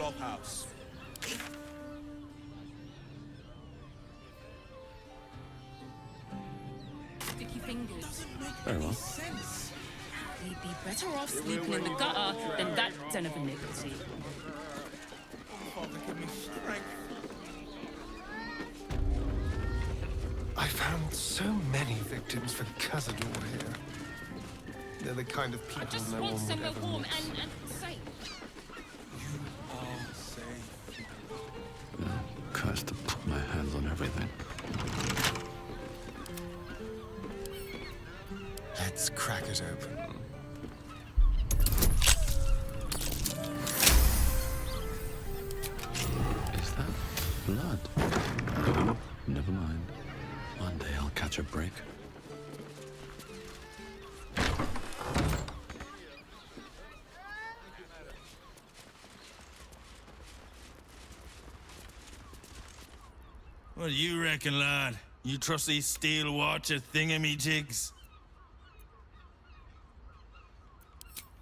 clubhouse. Sticky fingers. Very well. He'd be better off sleeping in the gutter than that den of iniquity. Father, give me strength. I found so many victims for Cazador here. They're the kind of I people just no want one would somewhere ever warm miss. and safe. You are safe. Curse to put my hands on everything. Let's crack it open. Is that blood? Oh, never mind. One day I'll catch a break. What do you reckon, lad? You trust these steel watcher thingamajigs?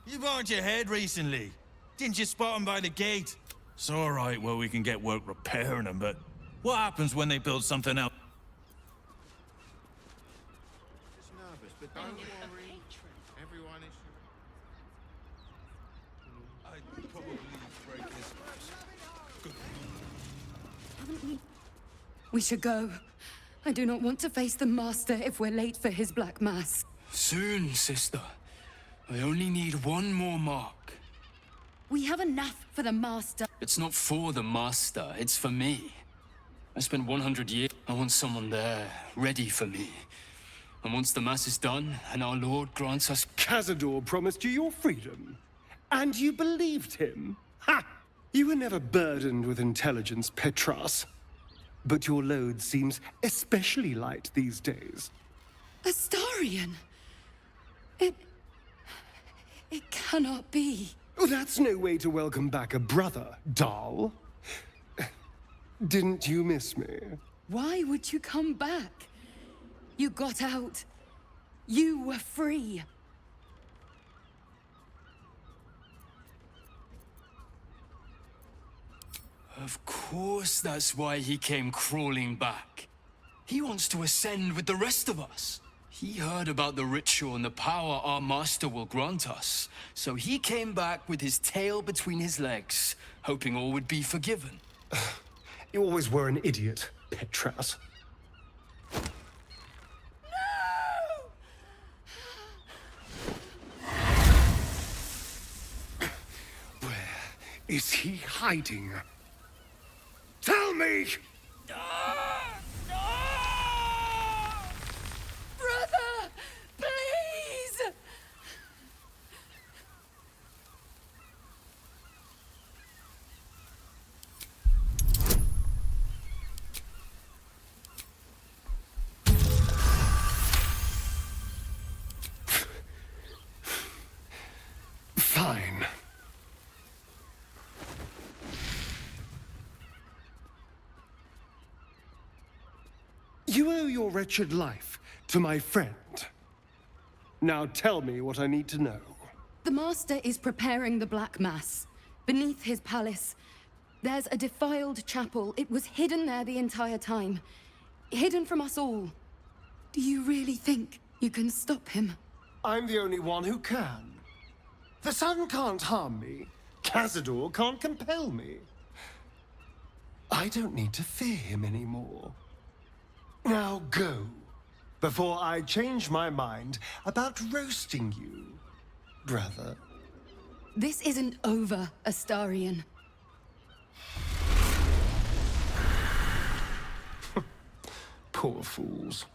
You bumped your head recently. Didn't you spot them by the gate? It's all right, well, we can get work repairing them, but what happens when they build something else? Just nervous, but don't worry. Everyone is. I'd probably break this. Haven't we? We should go. I do not want to face the Master if we're late for his Black Mass. Soon, sister. I only need one more mark. We have enough for the Master. It's not for the Master, it's for me. I spent 100 years. I want someone there, ready for me. And once the Mass is done, and our Lord grants us... Cazador promised you your freedom. And you believed him? Ha! You were never burdened with intelligence, Petras. But your load seems especially light these days. Astarion! It cannot be. Oh, that's no way to welcome back a brother, doll. Didn't you miss me? Why would you come back? You got out. You were free. Of course that's why he came crawling back. He wants to ascend with the rest of us. He heard about the ritual and the power our master will grant us. So he came back with his tail between his legs, hoping all would be forgiven. You always were an idiot, Petras. Where is he hiding? Tell me! Brother! Please! Fine. You owe your wretched life to my friend. Now tell me what I need to know. The Master is preparing the Black Mass. Beneath his palace, there's a defiled chapel. It was hidden there the entire time. Hidden from us all. Do you really think you can stop him? I'm the only one who can. The sun can't harm me. Cazador can't compel me. I don't need to fear him anymore. Now go, before I change my mind about roasting you, brother. This isn't over, Astarion. Poor fools.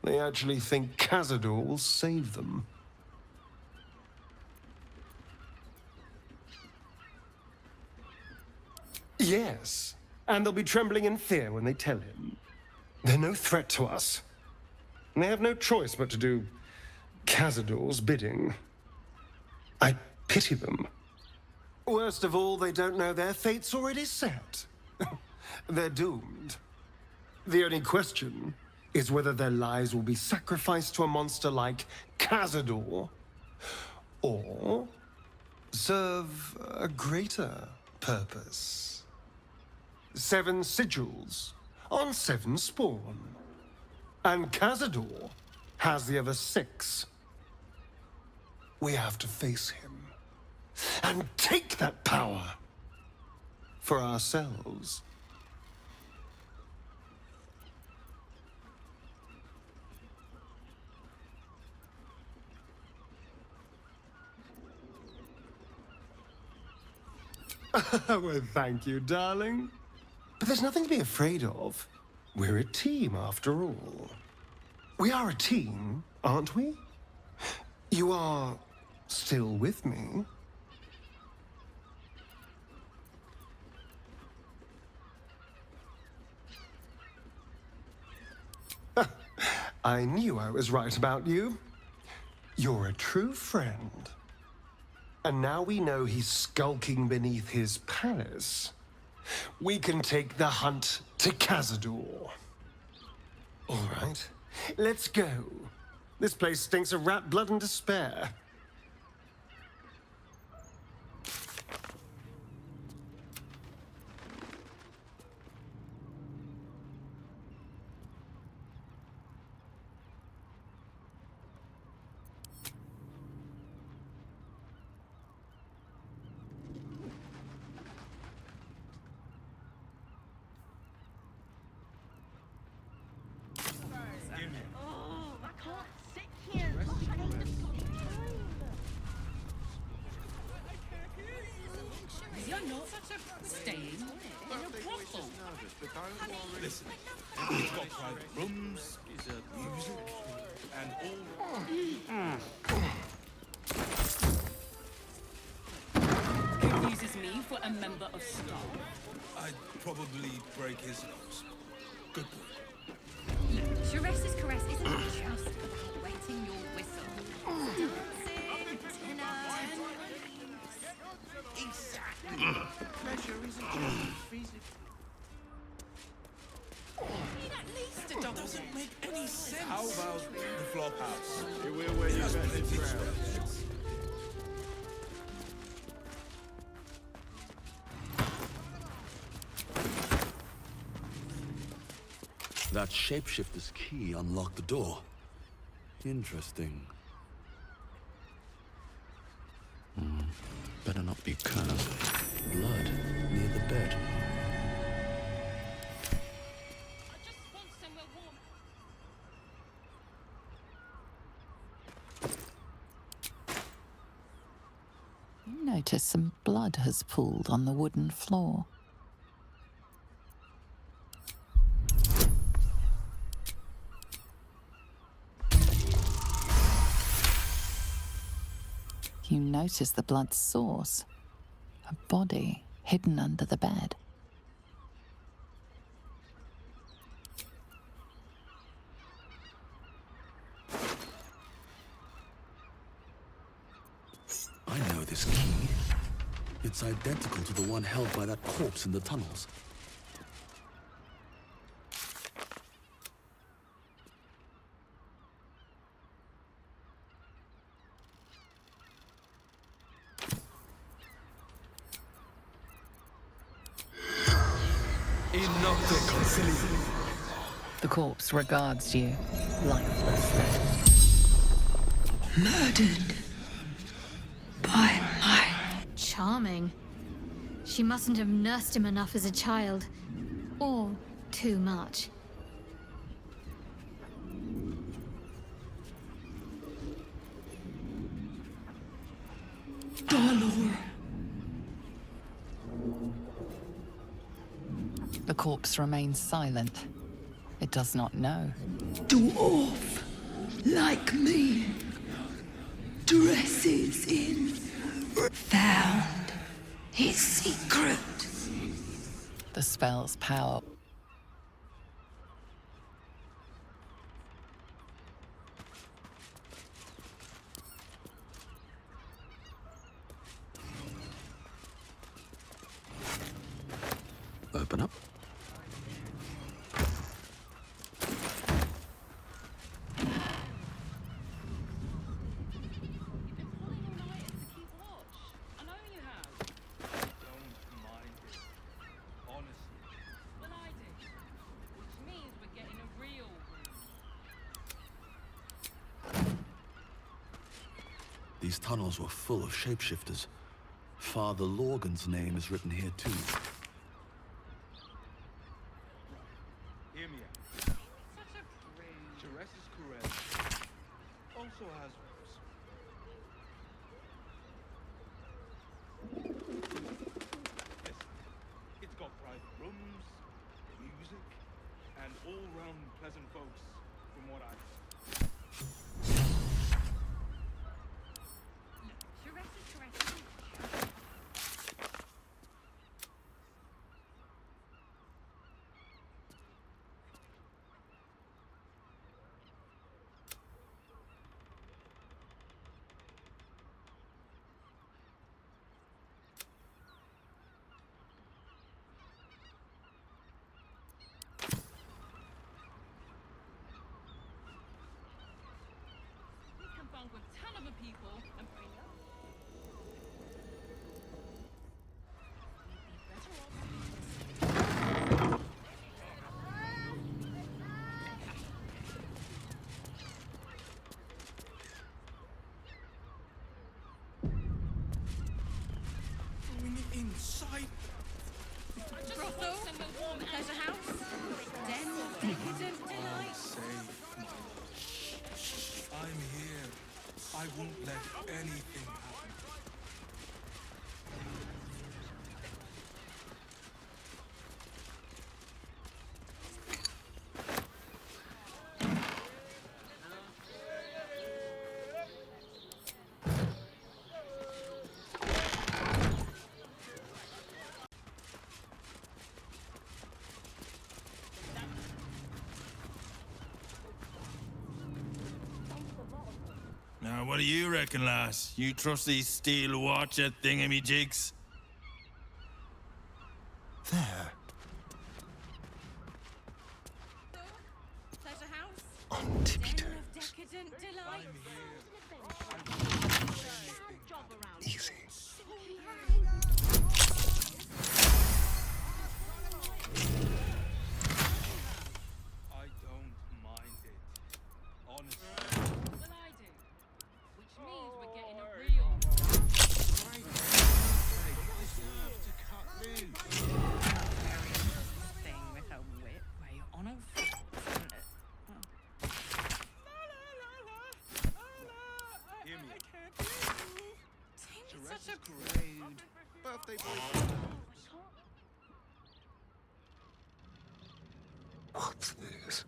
They actually think Cazador will save them. Yes, and they'll be trembling in fear when they tell him. They're no threat to us. And they have no choice but to do Cazador's bidding. I pity them. Worst of all, they don't know their fate's already set. They're doomed. The only question is whether their lives will be sacrificed to a monster like Cazador, or serve a greater purpose. 7 sigils on 7 spawn. And Cazador has the other 6. We have to face him and take that power for ourselves. Well, thank you, darling. But there's nothing to be afraid of. We're a team, after all. We are a team, aren't we? You are still with me? I knew I was right about you. You're a true friend. And now we know he's skulking beneath his palace. We can take the hunt to Cazador. All right, let's go. This place stinks of rat blood and despair. You're not staying in a brothel. Listen, it's got private rooms, music, and all. Who uses me for a member of staff? I'd probably break his nose. Good boy. 샤리스's caress isn't just about wetting your whistle. Dancing, dinner, Exactly. Pleasure isn't just physical. Need at least a double. Doesn't make any sense. How about the flop house? We're where you got the crowd. That shapeshifter's key unlocked the door. Interesting. Better not be cursed. Blood near the bed. I just want somewhere warm. You notice some blood has pooled on the wooden floor. You notice the blood's source, a body hidden under the bed. I know this key. It's identical to the one held by that corpse in the tunnels. The corpse regards you, lifelessly. murdered by my... Charming. She mustn't have nursed him enough as a child. Or too much. The corpse remains silent. It does not know. Dwarf, like me, dresses in, found his secret. The spell's power. Open up. I know you have. these tunnels were full of shapeshifters. Father Lorgan's name is written here too. Hear me out. ㅅḵ's also has rooms. Yes, it's got private rooms, music, and all-round pleasant folks, from what I with a ton of people and bring up. Going inside. Brothel, there's a house. Den of decadent delight. I'm here. I won't let anything happen. Now, what do you reckon, lass? You trust these steel watcher thingamajigs? There, There's a house. on tippy Den toes. of decadent delight. Easy. I don't mind it. Honestly. Well, I do. Which means we're getting a real thing with a whip where you're on a Hear me. such a Grade. Birthday boy. What's this?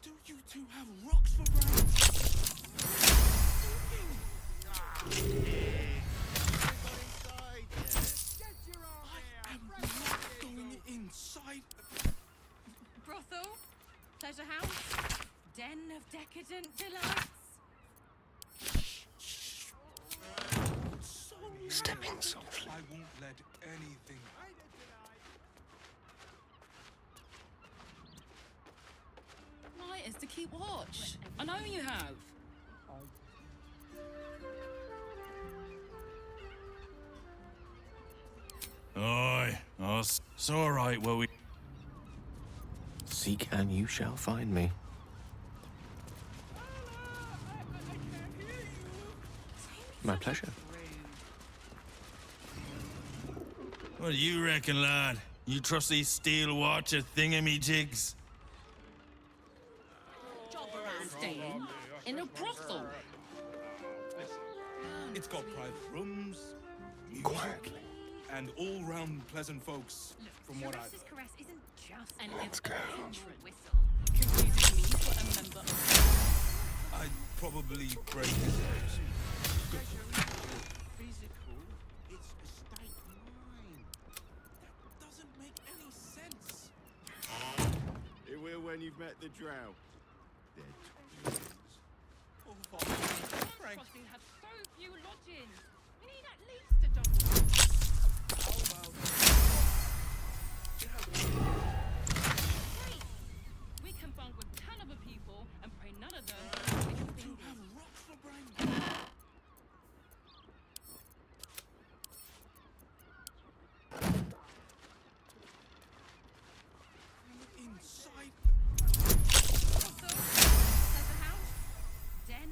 Do you two have rocks for rounds? I am not going inside. brothel. Pleasure house. Den of decadent delights. So Stepping softly. I won't let anything. Light is to keep watch. I know you have. Oi, it's all right. Well, we Seek and you shall find me. My pleasure. what do you reckon, lad? You trust these steel watcher thingamajigs? Staying in a brothel. It's got private rooms, music, Quietly. and all-round pleasant folks, from what I've heard. caress isn't just And Let's go. whistle. confuses me for a member of I probably break his ribs. Physical, it's a state of mind. That doesn't make any sense. It will when you've met the drought. They're twins. Frank. Crossing has so few lodgings. We need at least a dozen. Great. We can bunk with 10 other people and pray none of them. You have rocks for brains. Inside. Also, there's a house. Den.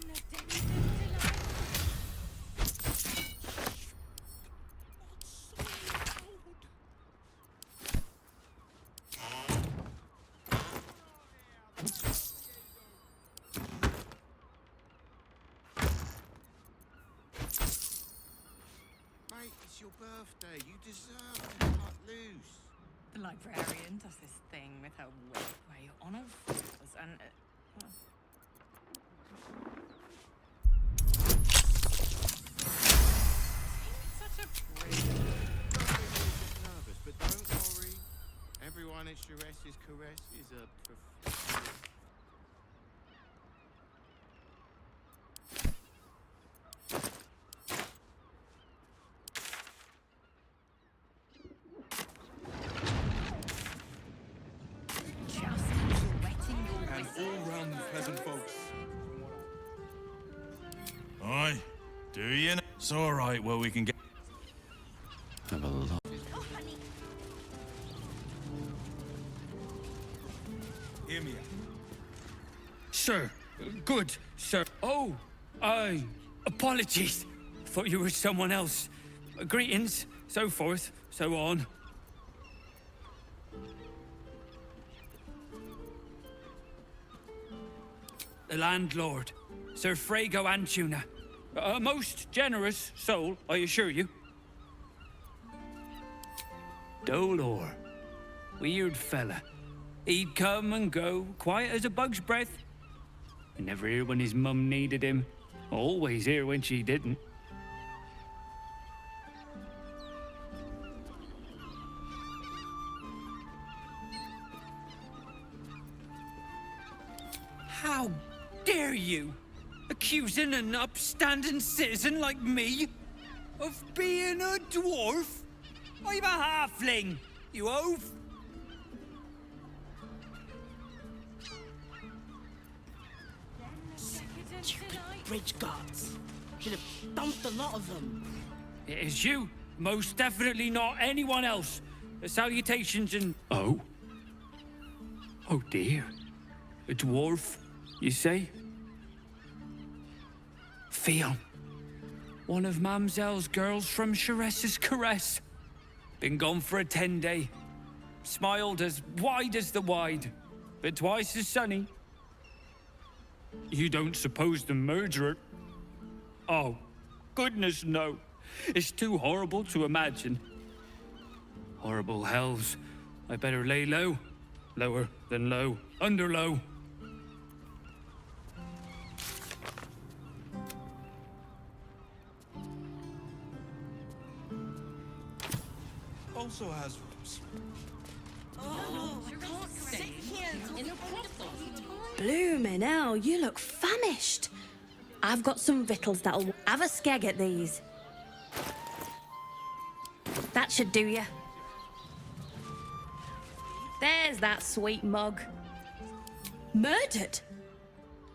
Mate, it's your birthday. You deserve to cut loose. The librarian does this thing with her way on her floors and... well. Such a prick. Nervous, but don't worry. Everyone at 샤리스의 caress is a professional. And all round pleasant folks. Aye, do you know? It's all right. Well, we can get. Have a lot. Hear me out. Sir, good, sir. Oh, apologies. Thought you were someone else. Greetings, so forth, so on. The landlord, Sir Frago Antuna. A most generous soul, I assure you. Dolor. Weird fella. He'd come and go, quiet as a bug's breath. Never here when his mum needed him. Always here when she didn't. How dare you? Accusing an upstanding citizen like me of being a dwarf? I'm a halfling, you oaf! Stupid bridge guards. Should have dumped a lot of them. It is you, most definitely not anyone else. Salutations and... Oh? Oh dear. A dwarf, you say? Fion. One of Mamselle's girls from 샤리스의 caress. Been gone for a 10-day. Smiled as wide as the wide, but twice as sunny. You don't suppose the murderer... Oh, goodness no. It's too horrible to imagine. Horrible hells. I better lay low. Lower than low. Under low. Also has rooms. Bloomin' hell, you look famished. I've got some victuals that'll have a skeg at these. That should do you. There's that sweet mug. Murdered?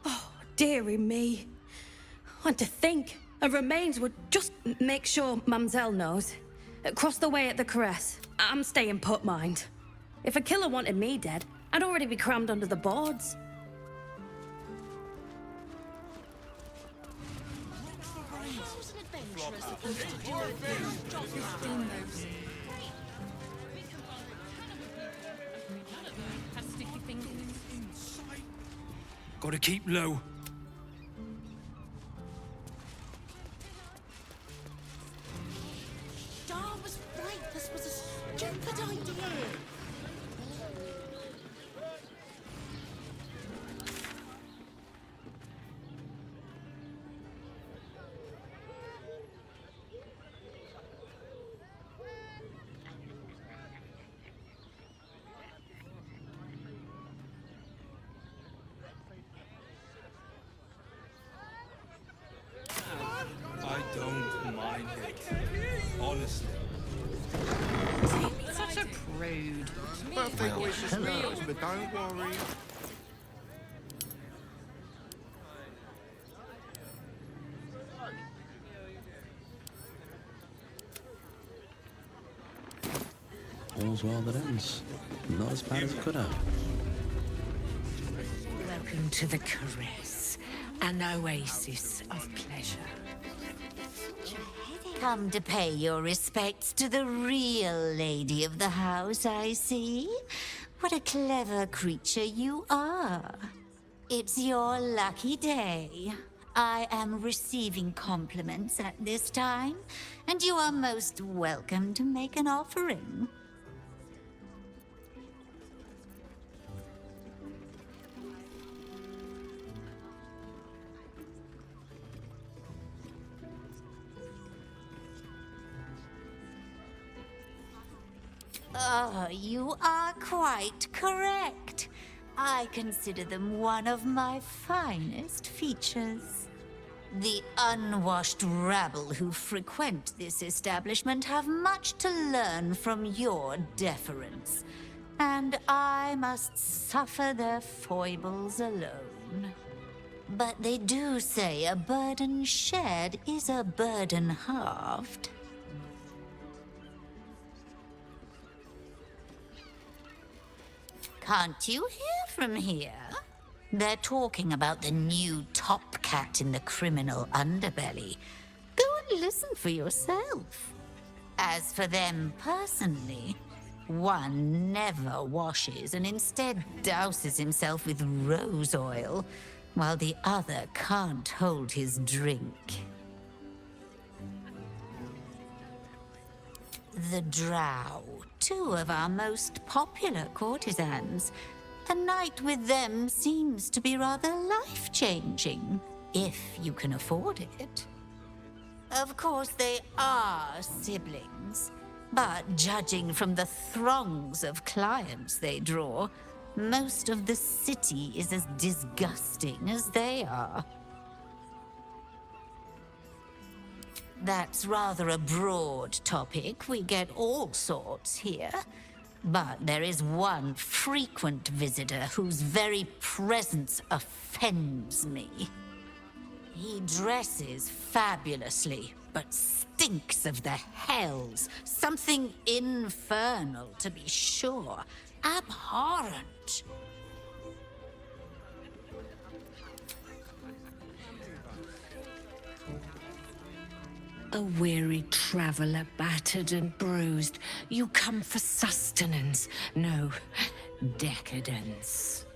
Oh, dearie me. And to think, her remains would just make sure Mamselle knows. Across the way at the caress. I'm staying put, mind. If a killer wanted me dead, I'd already be crammed under the boards. Gotta keep low. Dar was right. This was a stupid idea. don't mind it. Honestly. Such a prude. But I think we should nerves, but don't worry. All's well that ends. Not as bad as it could have. Welcome to the Caress, an oasis of pleasure. Come to pay your respects to the real lady of the house, I see. What a clever creature you are. It's your lucky day. I am receiving compliments at this time, and you are most welcome to make an offering. Oh, you are quite correct. I consider them one of my finest features. The unwashed rabble who frequent this establishment have much to learn from your deference, and I must suffer their foibles alone. But they do say a burden shared is a burden halved. Can't you hear from here? They're talking about the new top cat in the criminal underbelly. Go and listen for yourself. As for them personally, one never washes and instead douses himself with rose oil, while the other can't hold his drink. The Drow, two of our most popular courtesans. A night with them seems to be rather life-changing, if you can afford it. Of course, they are siblings, but judging from the throngs of clients they draw, most of the city is as disgusting as they are. That's rather a broad topic. We get all sorts here. But there is one frequent visitor whose very presence offends me. He dresses fabulously, but stinks of the hells. Something infernal, to be sure. Abhorrent. A weary traveller, battered and bruised, you come for sustenance, no, decadence.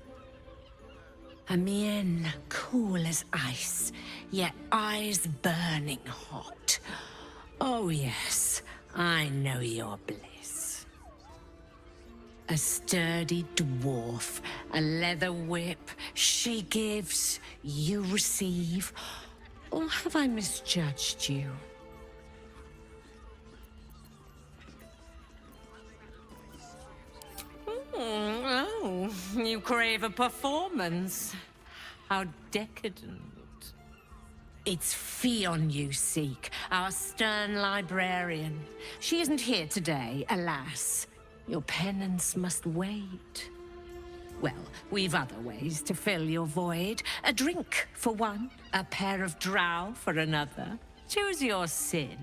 A mien cool as ice, yet eyes burning hot. Oh yes, I know your bliss. A sturdy dwarf, a leather whip, she gives, you receive. Or have I misjudged you? Oh, you crave a performance. How decadent. It's Fionn you seek, our stern librarian. She isn't here today, alas. Your penance must wait. Well, we've other ways to fill your void. A drink for one, a pair of drow for another. Choose your sin.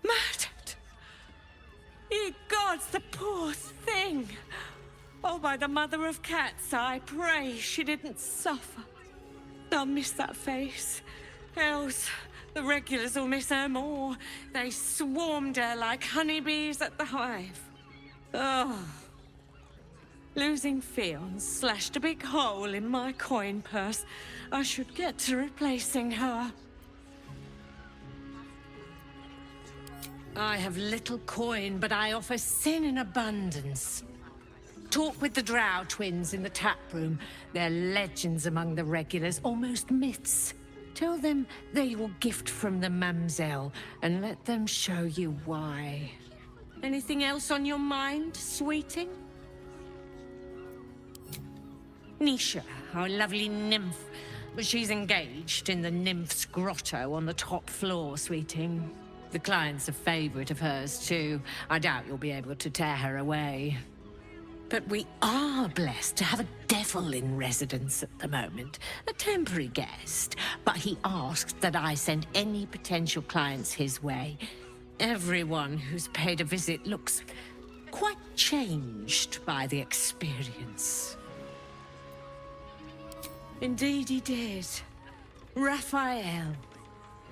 Murdered! Ye gods, the poor thing! Oh, by the mother of cats, I pray she didn't suffer. I'll miss that face. Else, the regulars will miss her more. They swarmed her like honeybees at the hive. Oh. Losing Fionn slashed a big hole in my coin purse. I should get to replacing her. I have little coin, but I offer sin in abundance. Talk with the Drow twins in the tap room. They're legends among the regulars, almost myths. Tell them they will gift from the Mamselle, and let them show you why. Anything else on your mind, sweeting? Nisha, our lovely nymph. But she's engaged in the nymph's grotto on the top floor, sweeting. The client's a favourite of hers, too. I doubt you'll be able to tear her away. But we are blessed to have a devil in residence at the moment. A temporary guest. But he asked that I send any potential clients his way. Everyone who's paid a visit looks quite changed by the experience. Indeed he did. Raphael.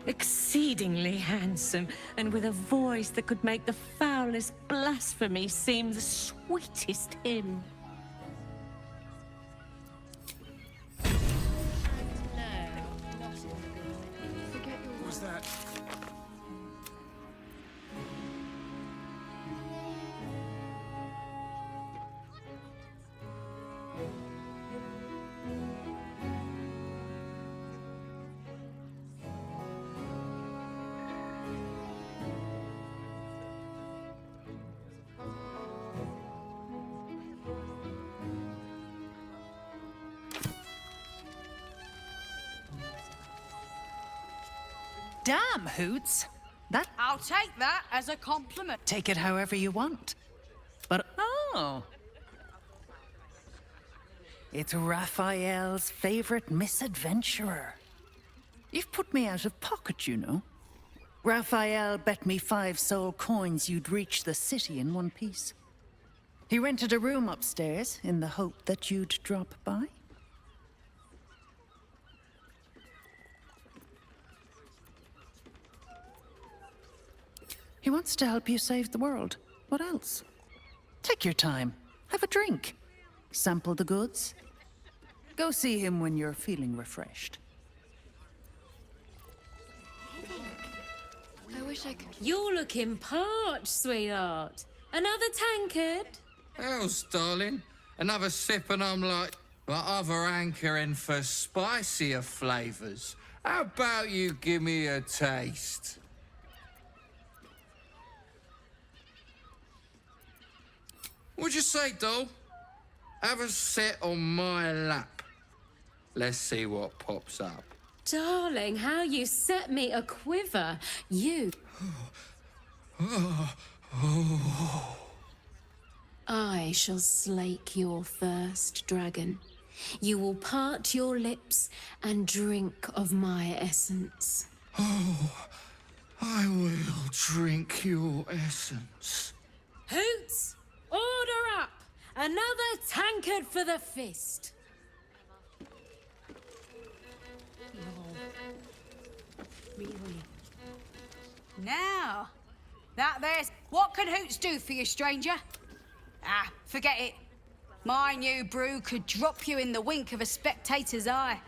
Exceedingly handsome, and with a voice that could make the foulest blasphemy seem the sweetest hymn. Was that? Damn, Hoots. That... I'll take that as a compliment. Take it however you want. But... Oh. It's Raphael's favourite misadventurer. You've put me out of pocket, you know. Raphael bet me 5 soul coins you'd reach the city in one piece. He rented a room upstairs in the hope that you'd drop by. He wants to help you save the world. What else? Take your time. Have a drink. Sample the goods. Go see him when you're feeling refreshed. I wish I could... You're looking parched, sweetheart. Another tankard? Else, darling. Another sip and I'm like other hankering for spicier flavours. How about you give me a taste? What'd you say, doll? Have a sit on my lap. Let's see what pops up. Darling, how you set me a quiver. You... I shall slake your thirst, dragon. You will part your lips and drink of my essence. Oh, I will drink your essence. Hoots! Order up! Another tankard for the fist. Really? Now, that there's... What can Hoots do for you, stranger? Ah, forget it. My new brew could drop you in the wink of a spectator's eye.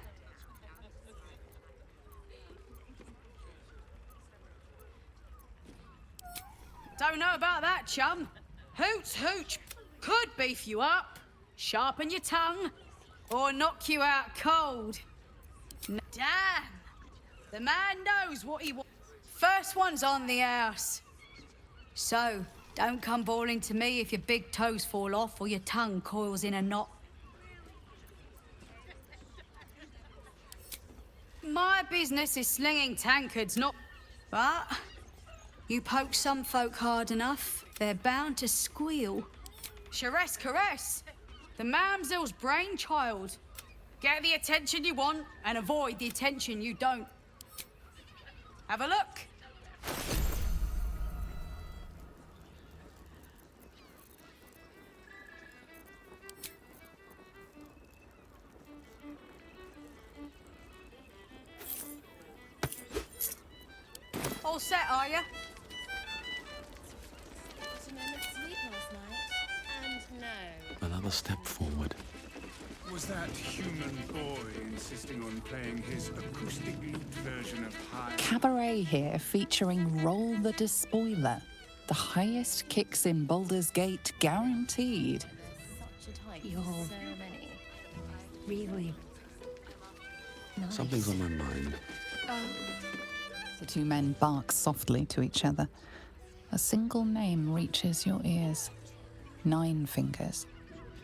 Don't know about that, chum. Hoots Hooch could beef you up, sharpen your tongue, or knock you out cold. Damn! The man knows what he wants. First one's on the house. So, don't come bawling to me if your big toes fall off or your tongue coils in a knot. My business is slinging tankards, not... But you poke some folk hard enough, they're bound to squeal. 샤리스의, the mamsel's brainchild. Get the attention you want and avoid the attention you don't. Have a look. All set, are you? Another step forward. Was that human boy insisting on playing his acoustic lute version of High? Cabaret here featuring Roll the Despoiler. The highest kicks in Baldur's Gate guaranteed. Such a type. So many. Really. Nice. Something's on my mind. The two men bark softly to each other. A single name reaches your ears. Nine Fingers.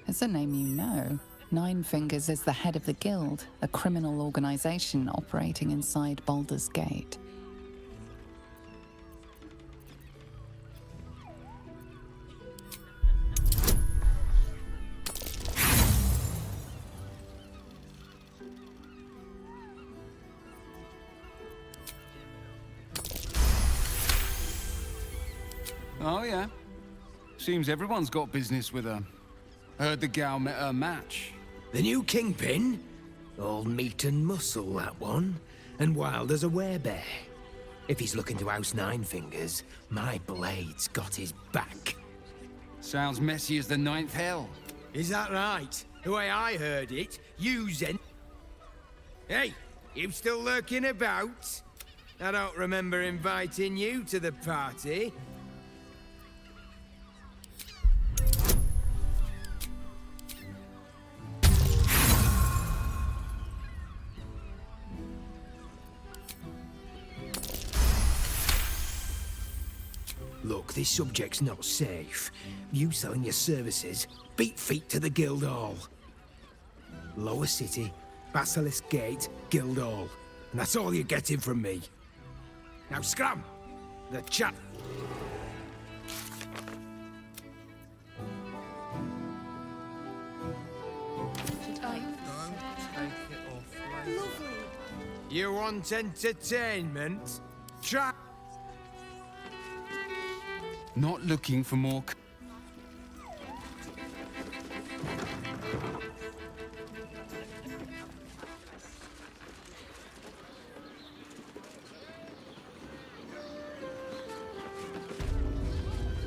It's a name you know. Nine Fingers is the head of the Guild, a criminal organization operating inside Baldur's Gate. Oh, yeah. Seems everyone's got business with her. Heard the gal met her match. The new kingpin? All meat and muscle, that one. And wild as a werebear. If he's looking to oust Nine Fingers, my blade's got his back. Sounds messy as the ninth hell. Is that right? The way I heard it, you Zen... Hey, you still lurking about? I don't remember inviting you to the party. Look, this subject's not safe. You selling your services, beat feet to the Guildhall. Lower City, Basilisk Gate, Guildhall. And that's all you're getting from me. Now scram! The chap... You want entertainment? Try... Not looking for more...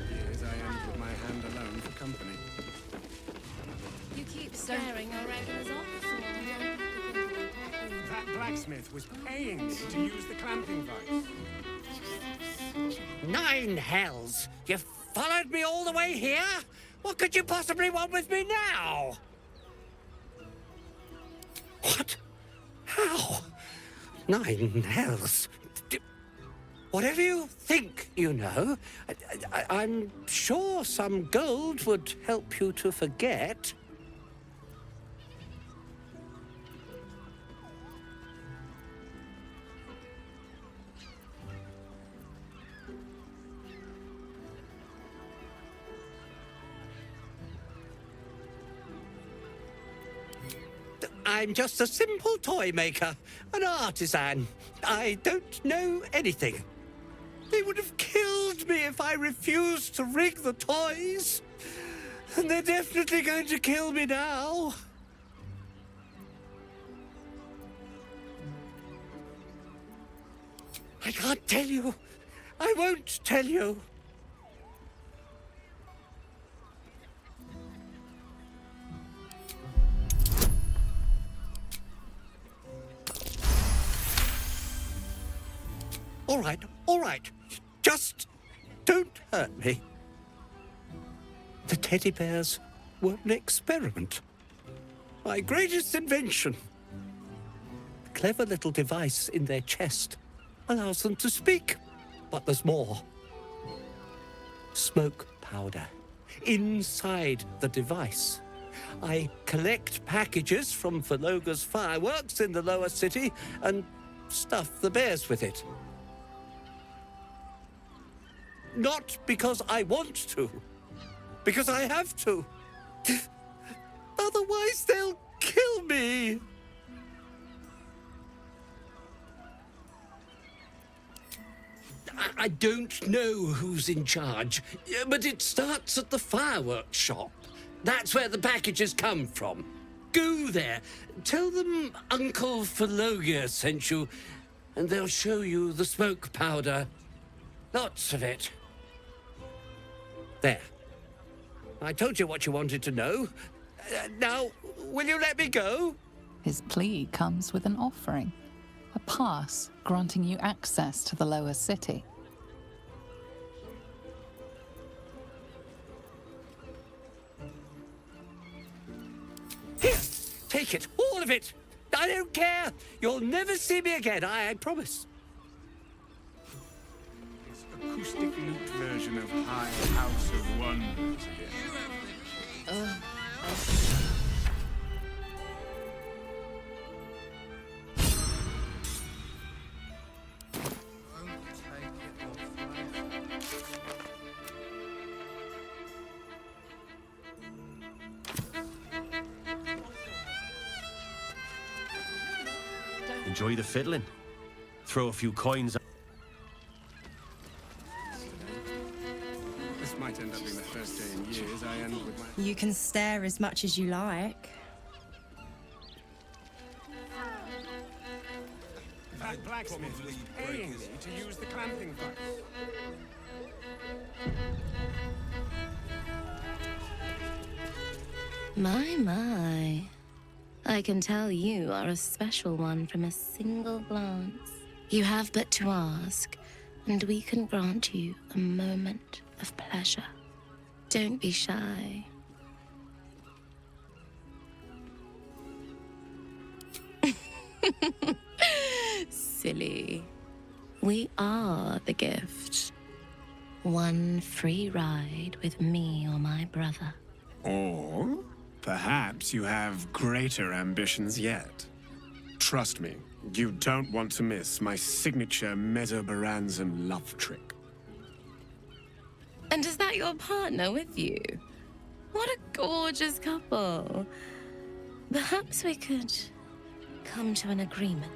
Years I end with my hand alone for company. You keep staring around us off, That blacksmith was paying me to use the clamping vice. Nine hells! You followed me all the way here? What could you possibly want with me now? What? How? Nine hells? Whatever you think, you know, I'm sure some gold would help you to forget. I'm just a simple toy maker, an artisan. I don't know anything. They would have killed me if I refused to rig the toys. And they're definitely going to kill me now. I can't tell you. I won't tell you. All right. Just don't hurt me. The teddy bears were an experiment. My greatest invention. A clever little device in their chest allows them to speak. But there's more. Smoke powder inside the device. I collect packages from Verloga's fireworks in the lower city and stuff the bears with it. Not because I want to, because I have to. Otherwise, they'll kill me. I don't know who's in charge, but it starts at the fireworks shop. That's where the packages come from. Go there, tell them Uncle Verloga sent you, and they'll show you the smoke powder. Lots of it. There. I told you what you wanted to know. Now, will you let me go? His plea comes with an offering, a pass granting you access to the lower city. Here, take it, all of it. I don't care. You'll never see me again, I promise. Acoustic lute version of High House of Wonders again. enjoy the fiddling. Throw a few coins. This might end up being the first day in years I end with my... You can stare as much as you like. That blacksmith was paying me to use the clamping device. My. I can tell you are a special one from a single glance. You have but to ask, and we can grant you a moment of pleasure. Don't be shy. Silly. We are the gift. One free ride with me or my brother. Or perhaps you have greater ambitions yet. Trust me, you don't want to miss my signature Mesobaranzan love trick. And is that your partner with you? What a gorgeous couple. Perhaps we could come to an agreement.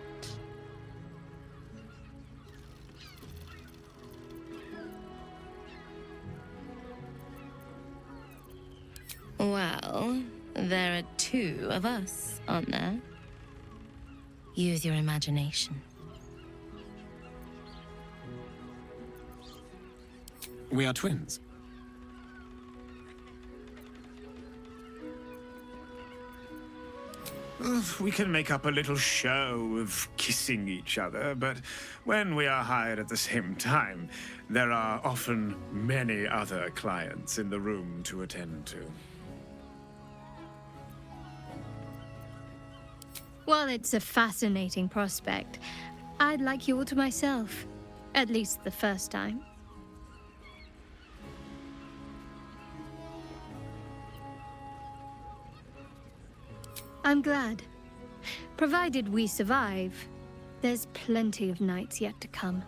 Well, there are two of us, aren't there? Use your imagination. We are twins. We can make up a little show of kissing each other, but when we are hired at the same time, there are often many other clients in the room to attend to. Well, it's a fascinating prospect. I'd like you all to myself. At least the first time. I'm glad. Provided we survive, there's plenty of nights yet to come.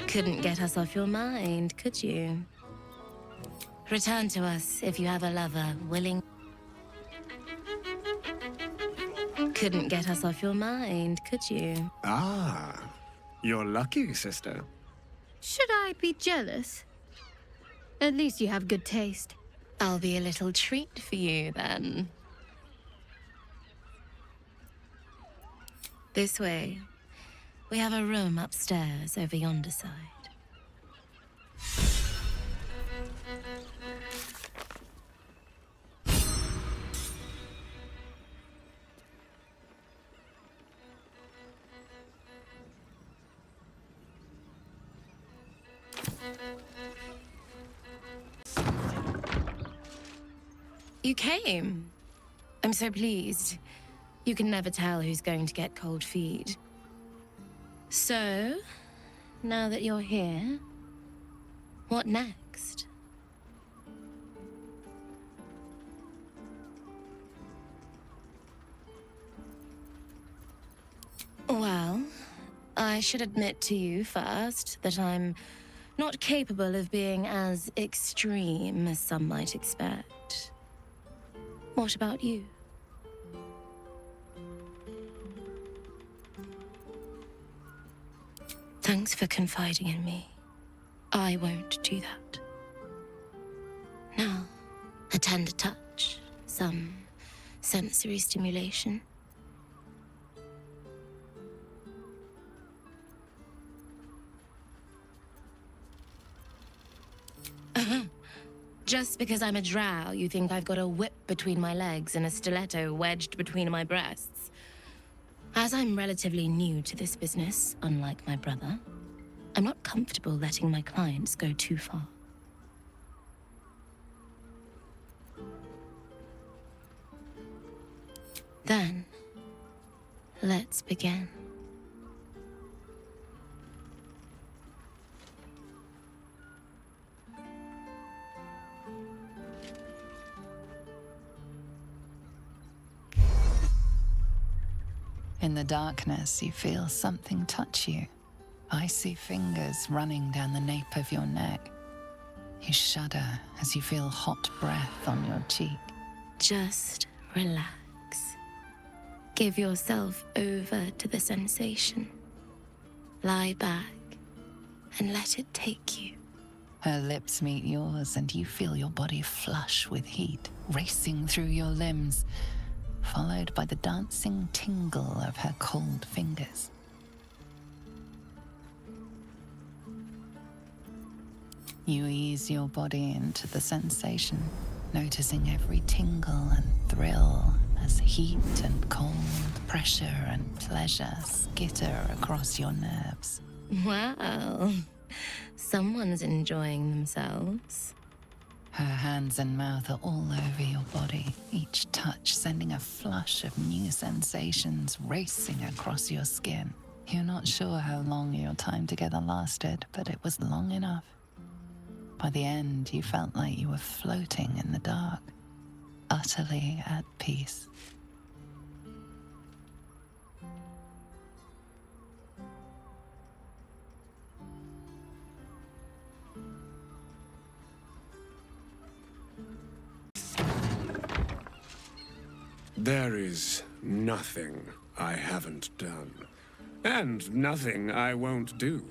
Couldn't get us off your mind, could you? Return to us if you have a lover willing. Couldn't get us off your mind, could you? Ah, you're lucky, sister. Should I be jealous? At least you have good taste. I'll be a little treat for you, then. This way. We have a room upstairs over yonder side. You came. I'm so pleased. You can never tell who's going to get cold feet. So, now that you're here, what next? Well, I should admit to you first that I'm not capable of being as extreme as some might expect. What about you? Thanks for confiding in me. I won't do that. Now, a tender touch, some sensory stimulation. Just because I'm a drow, you think I've got a whip between my legs and a stiletto wedged between my breasts. As I'm relatively new to this business, unlike my brother, I'm not comfortable letting my clients go too far. Then, let's begin. In the darkness, you feel something touch you. Icy fingers running down the nape of your neck. You shudder as you feel hot breath on your cheek. Just relax. Give yourself over to the sensation. Lie back and let it take you. Her lips meet yours, and you feel your body flush with heat, racing through your limbs, followed by the dancing tingle of her cold fingers. You ease your body into the sensation, noticing every tingle and thrill as heat and cold, pressure and pleasure skitter across your nerves. Wow. Someone's enjoying themselves. Her hands and mouth are all over your body, each touch sending a flush of new sensations racing across your skin. You're not sure how long your time together lasted, but it was long enough. By the end, you felt like you were floating in the dark, utterly at peace. There is nothing I haven't done, and nothing I won't do.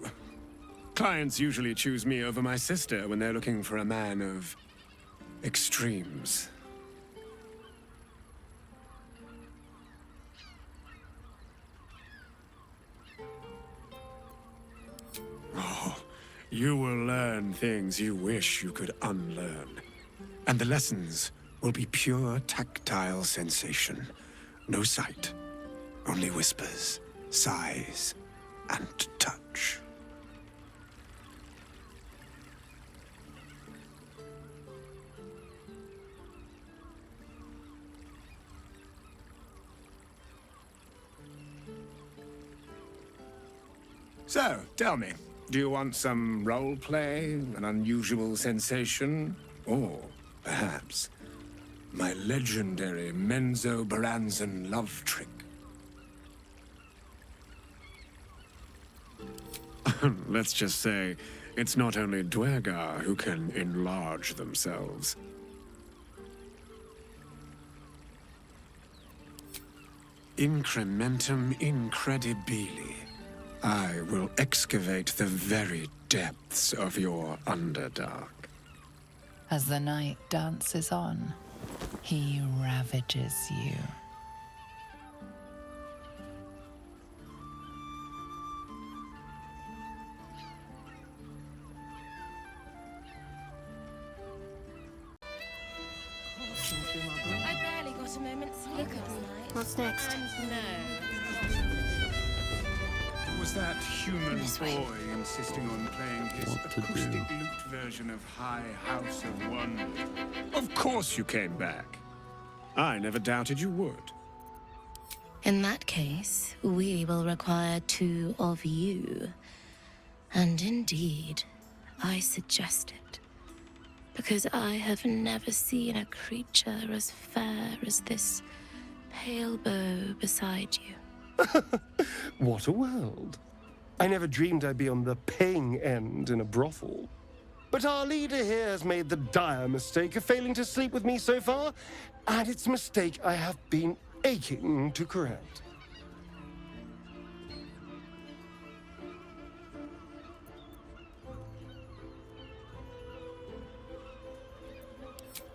Clients usually choose me over my sister when they're looking for a man of extremes. Oh, you will learn things you wish you could unlearn. And the lessons will be pure tactile sensation. No sight, only whispers, sighs, and touch. So, tell me, do you want some role play, an unusual sensation, or perhaps my legendary Menzo-Baranzan love trick? Let's just say, it's not only Dwergar who can enlarge themselves. Incrementum incredibili. I will excavate the very depths of your Underdark. As the night dances on, he ravages you. I barely got a moment's sleep last night. What's next? And no. Was that human boy insisting on playing his acoustic lute version of High House of Wonder? Of course you came back. I never doubted you would. In that case, we will require two of you. And indeed, I suggest it. Because I have never seen a creature as fair as this pale bow beside you. What a world. I never dreamed I'd be on the paying end in a brothel. But our leader here has made the dire mistake of failing to sleep with me so far, and it's a mistake I have been aching to correct.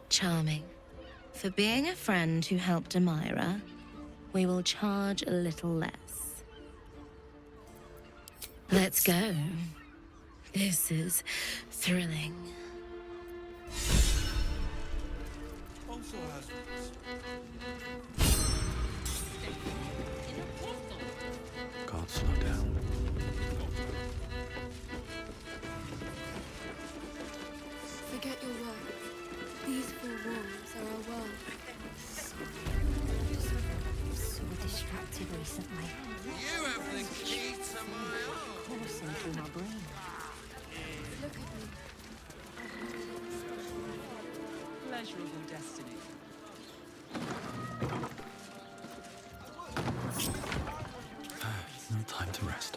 Charming. For being a friend who helped Amira, we will charge a little less. Let's go. This is thrilling. God, slow down. Forget your work. These four walls are our world. So distracted recently. You have the key to my heart. Coursing through my brain. Look at me. Pleasurable destiny. No time to rest.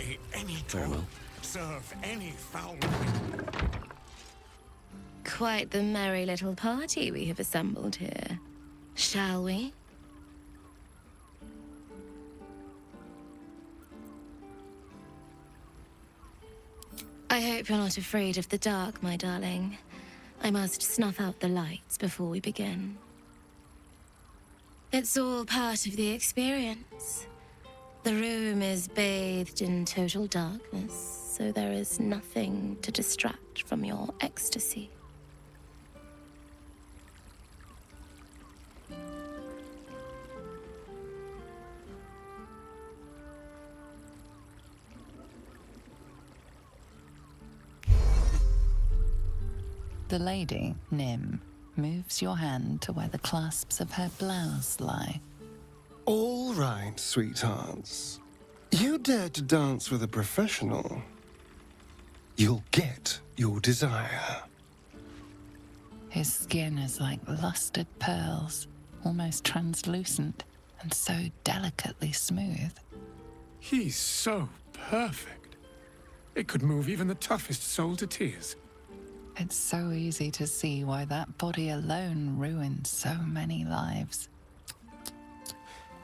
me any Very well. serve any foul. Quite the merry little party we have assembled here. Shall we? I hope you're not afraid of the dark, my darling. I must snuff out the lights before we begin. It's all part of the experience. The room is bathed in total darkness, so there is nothing to distract from your ecstasy. The lady, Nim, moves your hand to where the clasps of her blouse lie. All right, sweethearts. You dare to dance with a professional, you'll get your desire. His skin is like lustered pearls, almost translucent, and so delicately smooth. He's so perfect. It could move even the toughest soul to tears. It's so easy to see why that body alone ruined so many lives.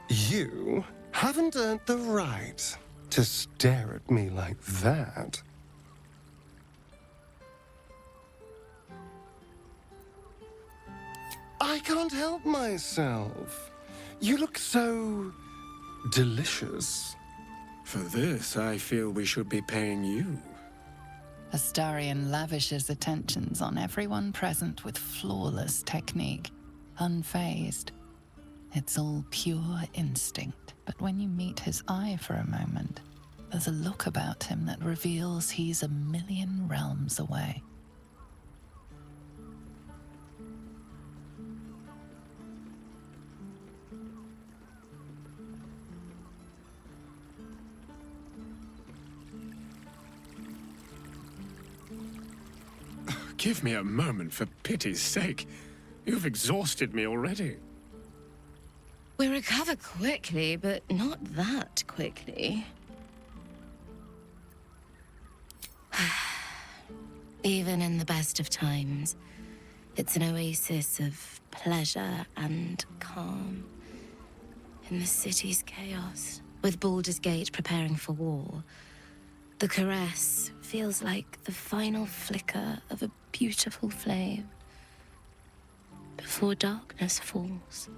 You haven't earned the right to stare at me like that. I can't help myself. You look so delicious. For this, I feel we should be paying you. Astarion lavishes attentions on everyone present with flawless technique, unfazed. It's all pure instinct, but when you meet his eye for a moment, there's a look about him that reveals he's a million realms away. Give me a moment, for pity's sake. You've exhausted me already. We recover quickly, but not that quickly. Even in the best of times, it's an oasis of pleasure and calm. In the city's chaos, with Baldur's Gate preparing for war, the caress feels like the final flicker of a beautiful flame before darkness falls.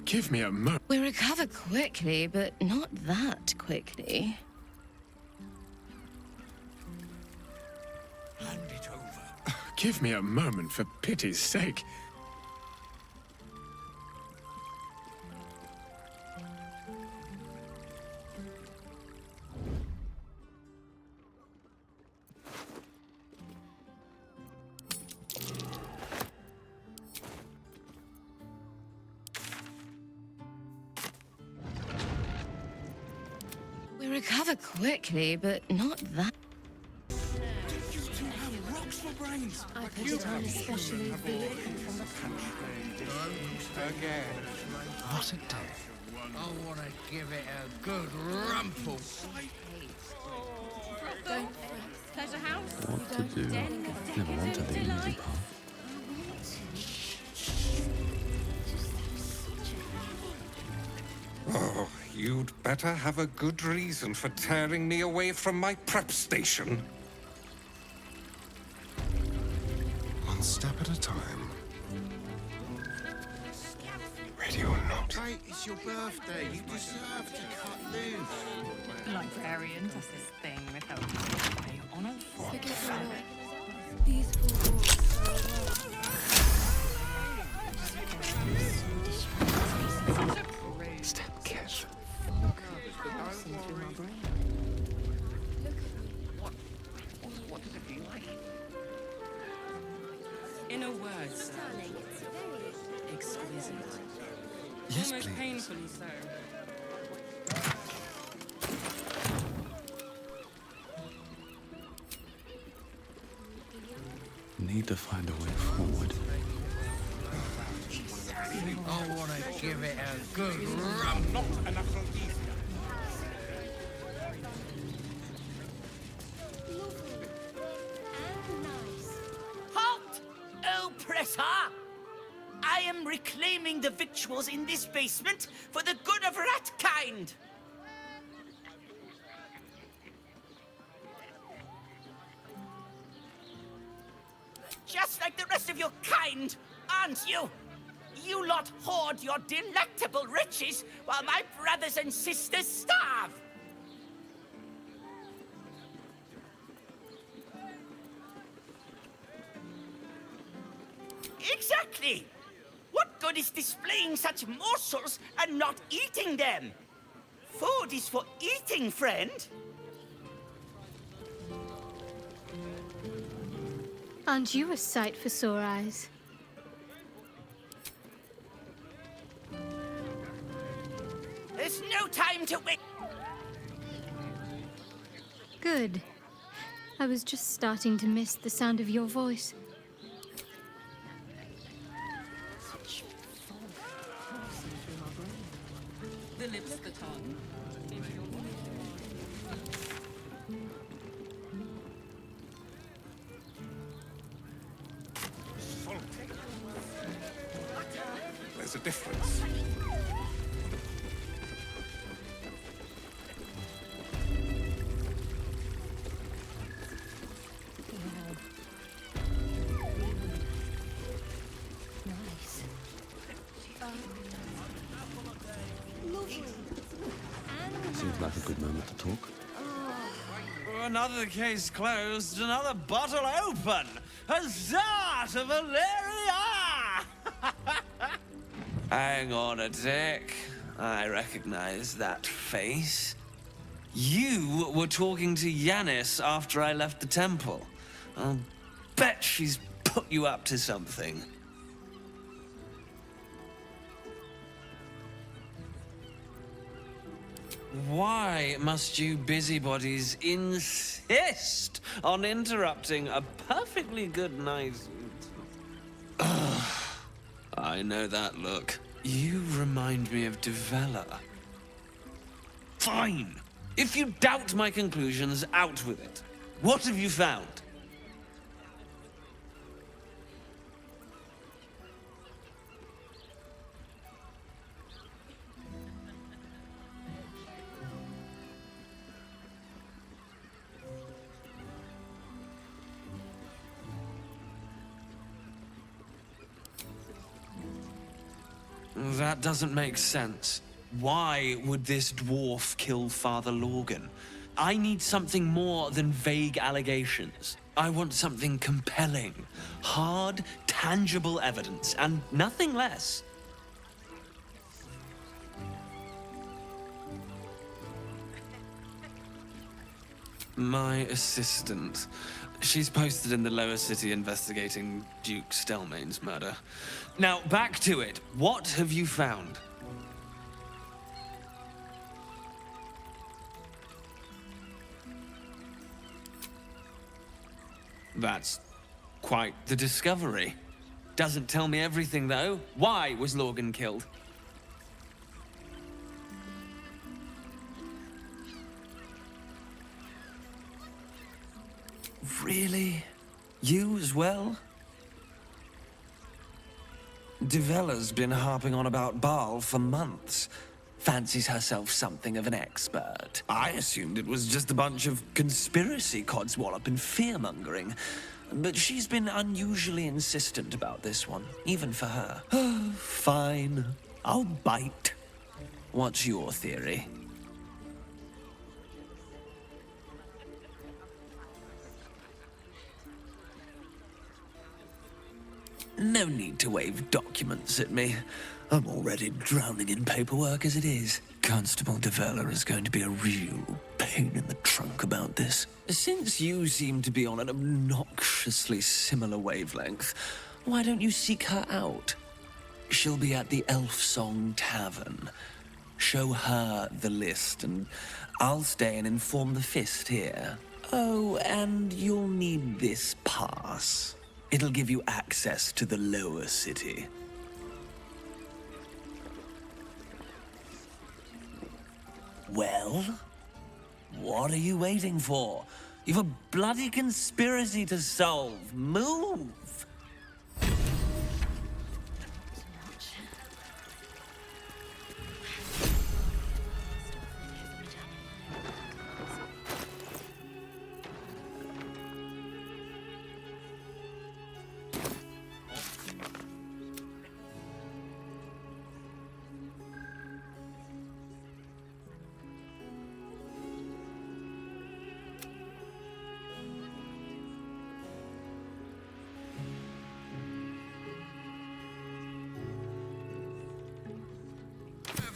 Give me a moment. We recover quickly, but not that quickly. Hand it over. Give me a moment, for pity's sake. We recover quickly, but not that. I put it on especially for you. Again. What a day. I want to give it a good rumple. Don't pleasure house. What to do? Never wanted the easy part. Oh, you'd better have a good reason for tearing me away from my prep station. One step at a time. Ready or not. Mate, it's your birthday. You deserve to cut loose. Librarian does this thing without pay honor for it. These four Step kiss. What does it feel like? In a word, sir. Exquisite. Yes, Almost please. painfully so. Need to find a way forward. I want to give it a good rub. Not an aphrodisiac. Halt, oppressor! I am reclaiming the victuals in this basement for the good of ratkind. Just like the rest of your kind, aren't you? You lot hoard your delectable riches while my brothers and sisters starve. Exactly! What good is displaying such morsels and not eating them? Food is for eating, friend. Aren't you a sight for sore eyes? There's no time to wait. Good. I was just starting to miss the sound of your voice. The lips, the tongue. There's a difference. Seems like a good moment to talk. Another case closed, another bottle open. Huzzah to Valeria! Hang on a tick. I recognize that face. You were talking to Yanis after I left the temple. I'll bet she's put you up to something. Why must you busybodies insist on interrupting a perfectly good night? I know that look. You remind me of Devella. Fine. If you doubt my conclusions, out with it. What have you found? That doesn't make sense. Why would this dwarf kill Father Lorgan? I need something more than vague allegations. I want something compelling, hard, tangible evidence, and nothing less. My assistant. She's posted in the lower city investigating Duke Stelmane's murder. Now, back to it. What have you found? That's quite the discovery. Doesn't tell me everything, though. Why was Lorgan killed? Really? You as well? Devella's been harping on about Baal for months. Fancies herself something of an expert. I assumed it was just a bunch of conspiracy codswallop and fear-mongering. But she's been unusually insistent about this one, even for her. Fine. I'll bite. What's your theory? No need to wave documents at me. I'm already drowning in paperwork as it is. Constable Devella is going to be a real pain in the trunk about this. Since you seem to be on an obnoxiously similar wavelength, why don't you seek her out? She'll be at the Elf Song Tavern. Show her the list, and I'll stay and inform the Fist here. Oh, and you'll need this pass. It'll give you access to the lower city. Well, what are you waiting for? You've a bloody conspiracy to solve. Move!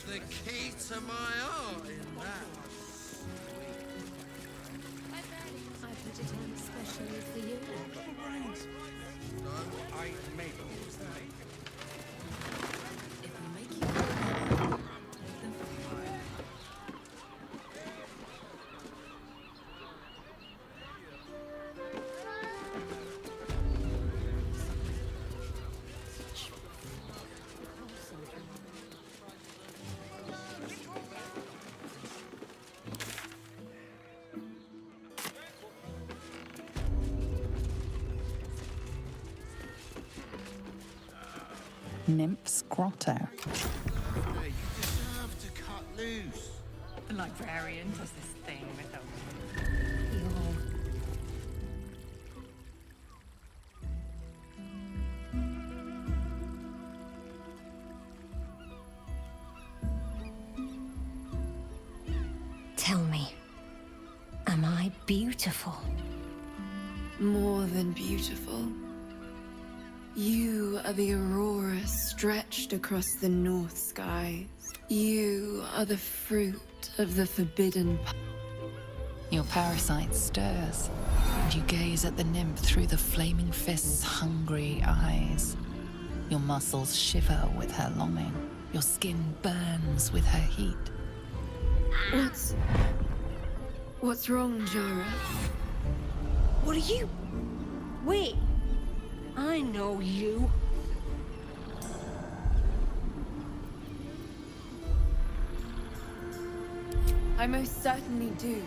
The key to my heart in that. I put it on especially for you. No, I made it. Nymph's Grotto. You deserve to cut loose. The librarian does this thing without me. Tell me, am I beautiful? More than beautiful. You are the aurora stretched across the north skies. You are the fruit of the forbidden. Your parasite stirs, and you gaze at the nymph through the flaming fist's hungry eyes. Your muscles shiver with her longing. Your skin burns with her heat. What's wrong, Jara? What are you? Wait. I know you. I most certainly do.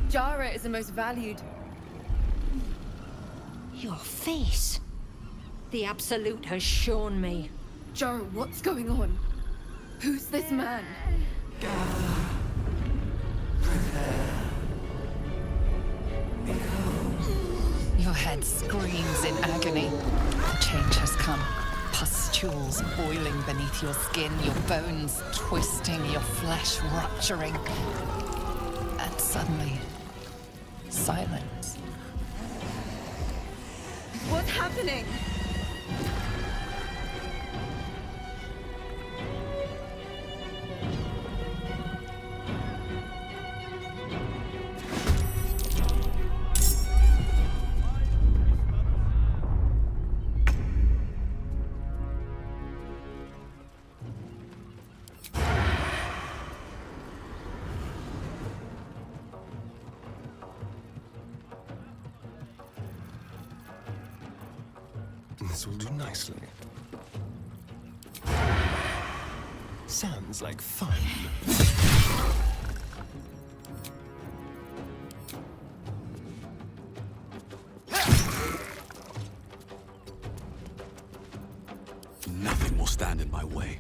Jara is the most valued. Your face. The Absolute has shown me. Jara, what's going on? Who's this man? Your head screams in agony. The change has come. Pustules boiling beneath your skin, your bones twisting, your flesh rupturing. And suddenly, silence. What's happening? This will do nicely. Sounds like fun. Nothing will stand in my way.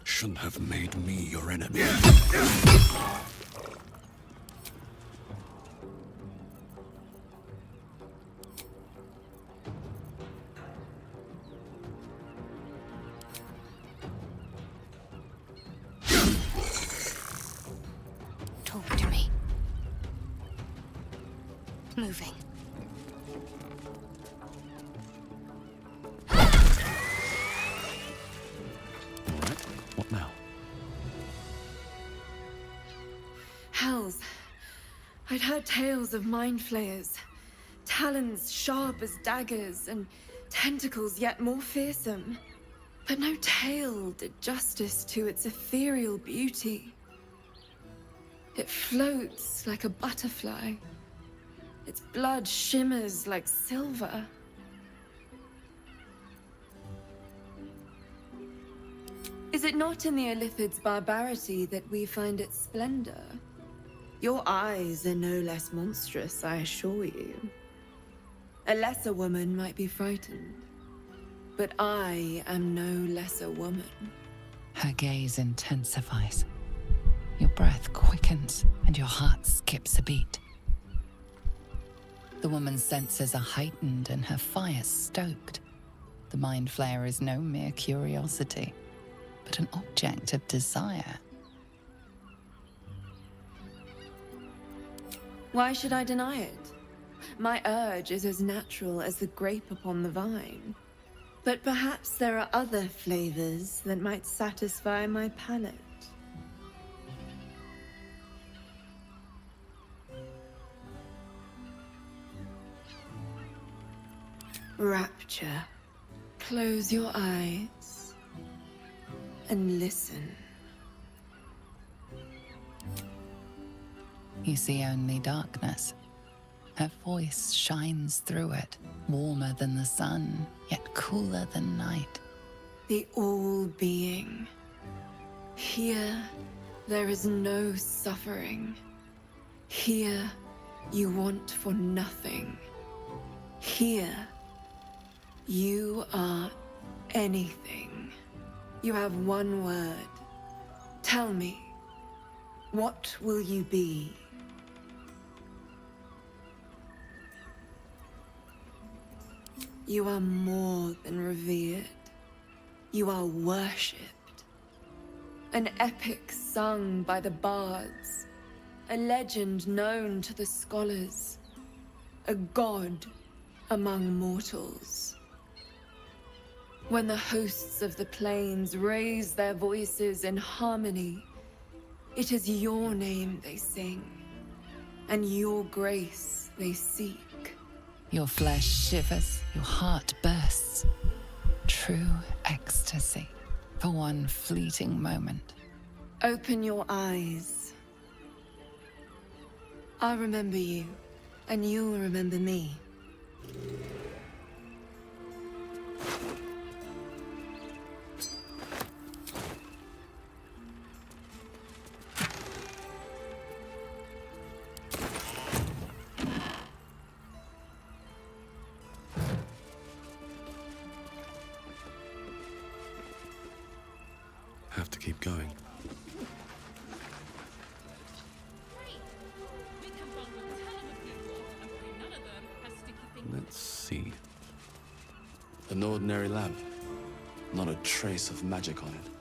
Shouldn't have made me your enemy. Talk to me. Moving. What now? Hells. I'd heard tales of mind flayers. Talons sharp as daggers and tentacles yet more fearsome. But no tale did justice to its ethereal beauty. It floats like a butterfly. Its blood shimmers like silver. Is it not in the Illithid's barbarity that we find its splendor? Your eyes are no less monstrous, I assure you. A lesser woman might be frightened, but I am no lesser woman. Her gaze intensifies. Your breath quickens and your heart skips a beat. The woman's senses are heightened and her fire stoked. The mind flayer is no mere curiosity, but an object of desire. Why should I deny it? My urge is as natural as the grape upon the vine. But perhaps there are other flavors that might satisfy my palate. Rapture. Close your eyes and listen. You see only darkness. Her voice shines through it, warmer than the sun, yet cooler than night. The all-being. Here, there is no suffering. Here, you want for nothing. Here, you are anything. You have one word. Tell me, what will you be? You are more than revered. You are worshipped. An epic sung by the bards. A legend known to the scholars. A god among mortals. When the hosts of the plains raise their voices in harmony, it is your name they sing, and your grace they seek. Your flesh shivers, your heart bursts. True ecstasy for one fleeting moment. Open your eyes. I'll remember you, and you'll remember me. Have to keep going. Let's see. An ordinary lamp. Not a trace of magic on it.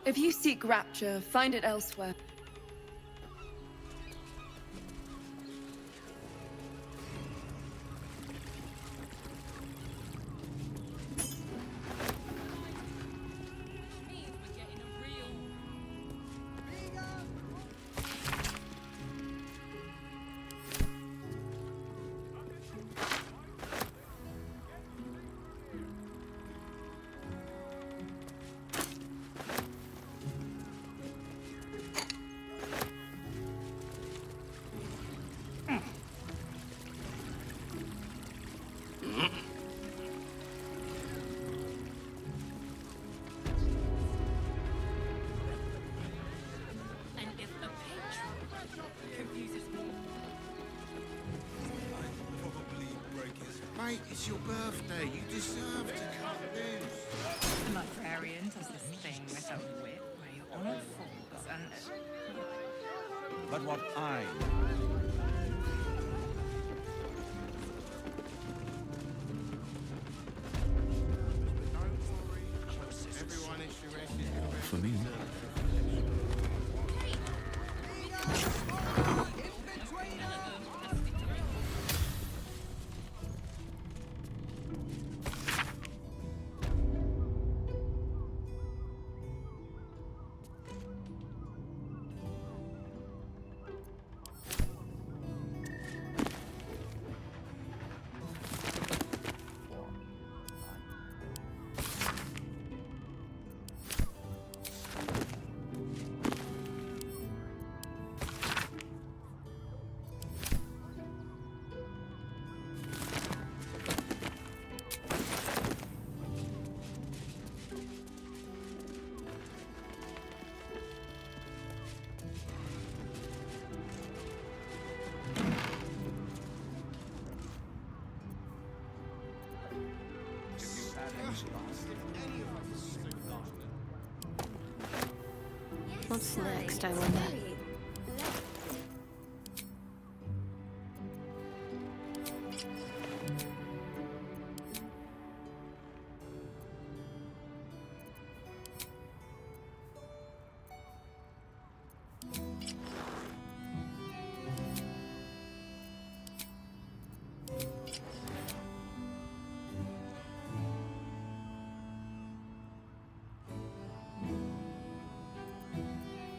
If you seek rapture, find it elsewhere. Mate, it's your birthday. You deserve to cut loose. The librarian does this thing with a whip where you're on all fours and... But what I... Everyone is your rest. For me. What's next, I wonder?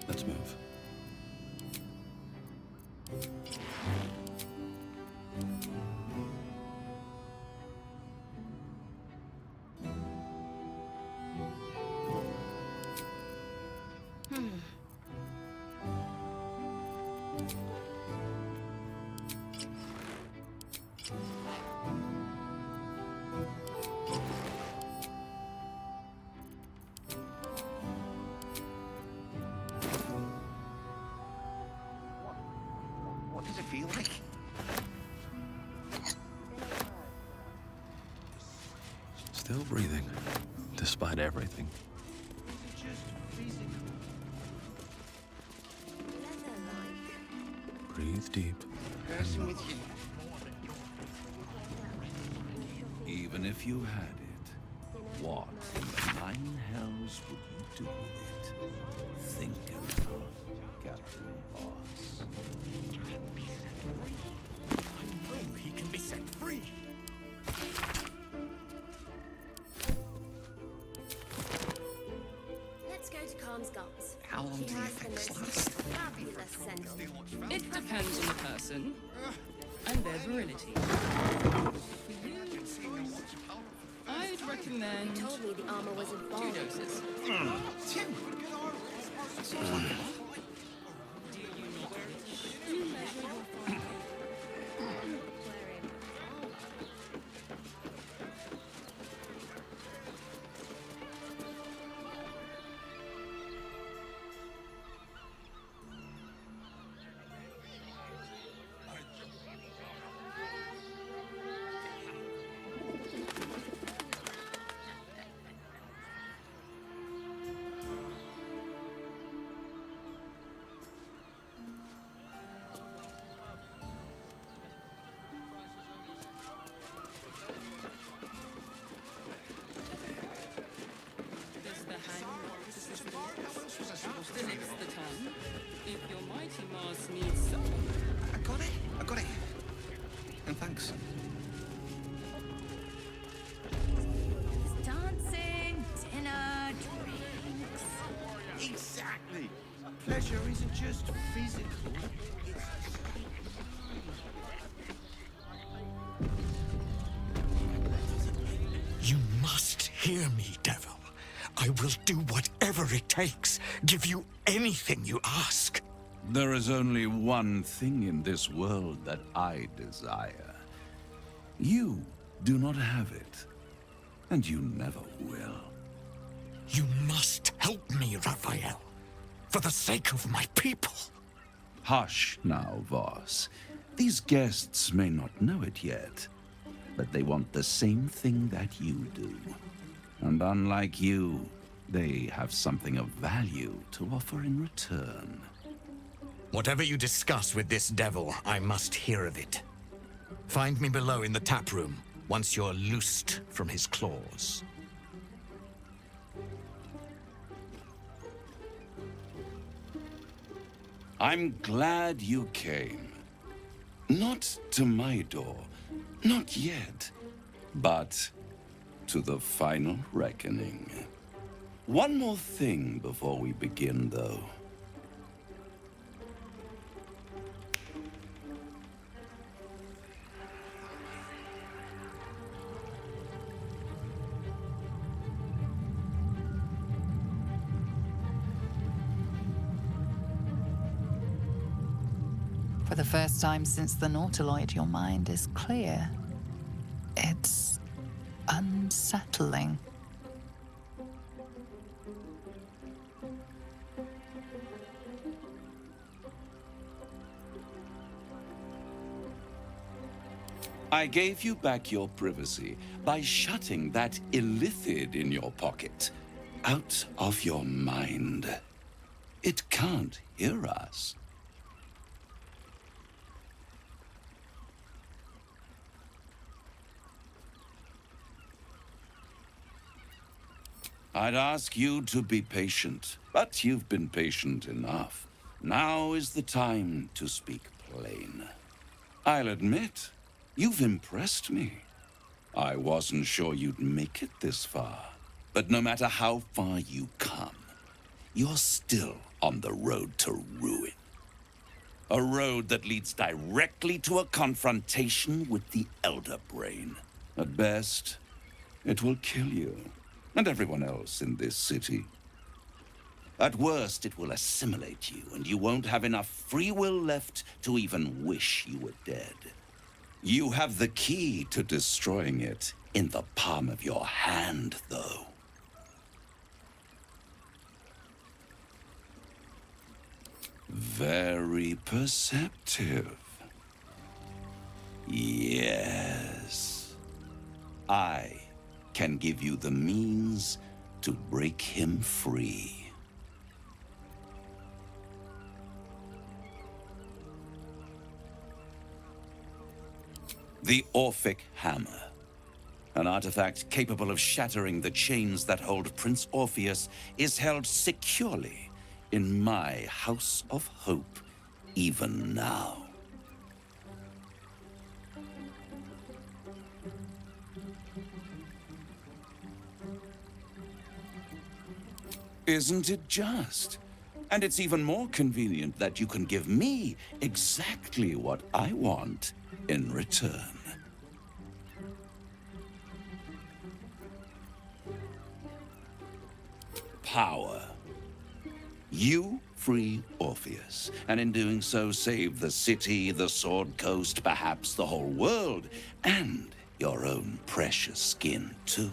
Let's move. What does it feel like? Still breathing, despite everything. Just physical. Breathe deep. Person with you. Even if you had it, what in the nine hells would you do with it? Think aloud, Captain Boss. I know he can be set free. Let's go to Khan's Guts. How long do you think this lasts? Fabulous send-off. It depends on the person and their virility. I'd recommend You told me the armor was 2 involved. doses. Tim! There's the hand, then it's the tongue. If your mighty Mars needs some... I got it. I got it. And thanks. Dancing, dinner, drinks. Exactly. Pleasure isn't just physical. You must hear me, devil. I will do whatever it takes. Give you anything you ask. There is only one thing in this world that I desire. You do not have it, and you never will. You must help me, Raphael. For the sake of my people. Hush now, Voss. These guests may not know it yet, but they want the same thing that you do. And unlike you, they have something of value to offer in return. Whatever you discuss with this devil, I must hear of it. Find me below in the tap room, once you're loosed from his claws. I'm glad you came. Not to my door, not yet, but to the final reckoning. One more thing before we begin, though. For the first time since the Nautiloid, your mind is clear. It's unsettling. I gave you back your privacy by shutting that illithid in your pocket out of your mind. It can't hear us. I'd ask you to be patient, but you've been patient enough. Now is the time to speak plain. I'll admit, you've impressed me. I wasn't sure you'd make it this far. But no matter how far you come, you're still on the road to ruin. A road that leads directly to a confrontation with the Elder Brain. At best, it will kill you and everyone else in this city. At worst, it will assimilate you, and you won't have enough free will left to even wish you were dead. You have the key to destroying it in the palm of your hand, though. Very perceptive. Yes. I can give you the means to break him free. The Orphic Hammer. An artifact capable of shattering the chains that hold Prince Orpheus is held securely in my House of Hope, even now. Isn't it just? And it's even more convenient that you can give me exactly what I want in return. Power. You free Orpheus, and in doing so save the city, the Sword Coast, perhaps the whole world, and your own precious skin too.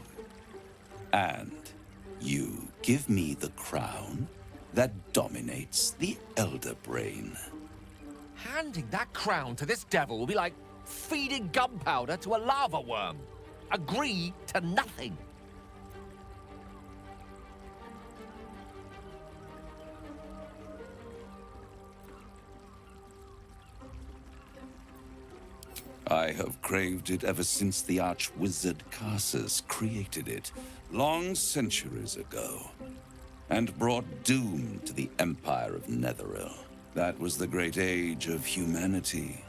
And you give me the crown that dominates the Elder Brain. Handing that crown to this devil will be like feeding gunpowder to a lava worm. Agree to nothing. I have craved it ever since the arch-wizard Carsus created it, long centuries ago, and brought doom to the Empire of Netheril. That was the great age of humanity,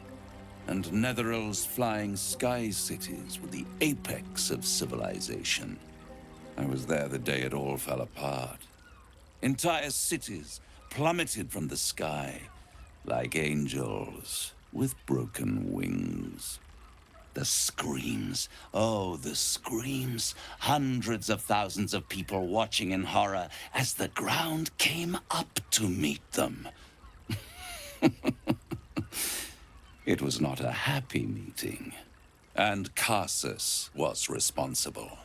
and Netheril's flying sky cities were the apex of civilization. I was there the day it all fell apart. Entire cities plummeted from the sky like angels with broken wings. The screams, oh, the screams. Hundreds of thousands of people watching in horror as the ground came up to meet them. It was not a happy meeting, and Carsus was responsible.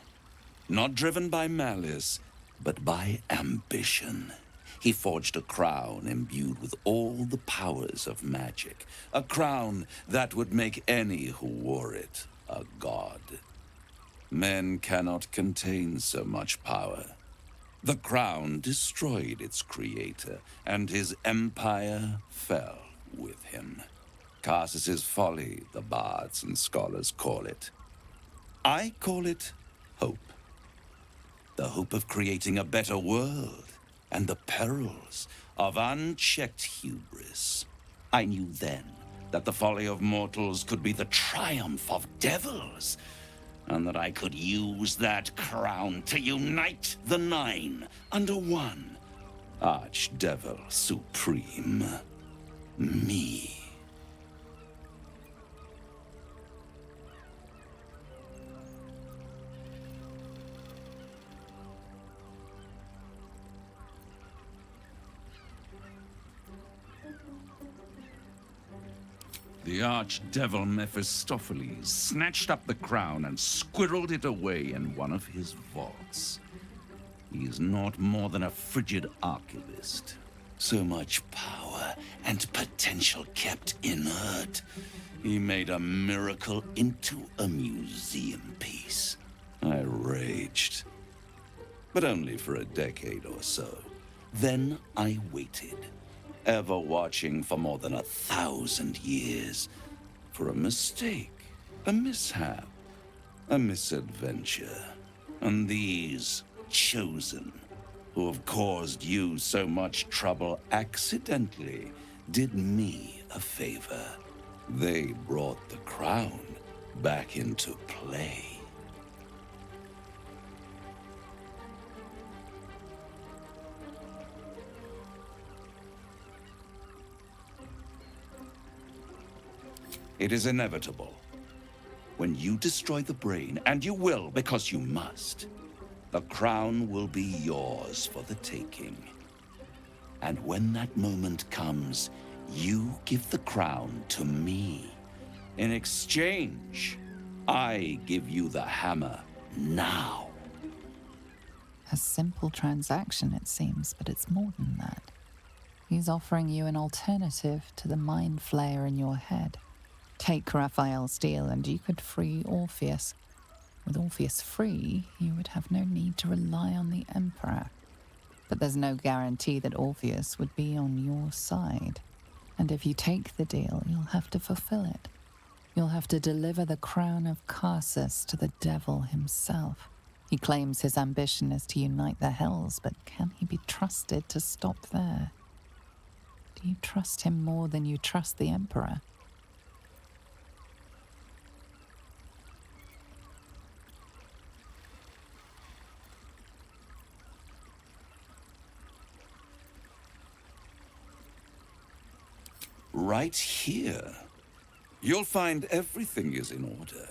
Not driven by malice, but by ambition. He forged a crown imbued with all the powers of magic. A crown that would make any who wore it a god. Men cannot contain so much power. The crown destroyed its creator, and his empire fell with him. Carsus's folly, the bards and scholars call it. I call it hope. The hope of creating a better world, and the perils of unchecked hubris. I knew then that the folly of mortals could be the triumph of devils, and that I could use that crown to unite the Nine under one Archdevil Supreme. Me. The archdevil Mephistopheles snatched up the crown and squirreled it away in one of his vaults. He is not more than a frigid archivist. So much power and potential kept inert. He made a miracle into a museum piece. I raged. But only for a decade or so. Then I waited, ever watching for more than 1,000 years, for a mistake, a mishap, a misadventure. And these chosen, who have caused you so much trouble accidentally, did me a favor. They brought the crown back into play. It is inevitable. When you destroy the brain, and you will because you must, the crown will be yours for the taking. And when that moment comes, you give the crown to me. In exchange, I give you the hammer now. A simple transaction, it seems, but it's more than that. He's offering you an alternative to the mind flayer in your head. Take Raphael's deal and you could free Orpheus. With Orpheus free, you would have no need to rely on the Emperor. But there's no guarantee that Orpheus would be on your side. And if you take the deal, you'll have to fulfill it. You'll have to deliver the crown of Carsus to the devil himself. He claims his ambition is to unite the Hells, but can he be trusted to stop there? Do you trust him more than you trust the Emperor? Right here. You'll find everything is in order.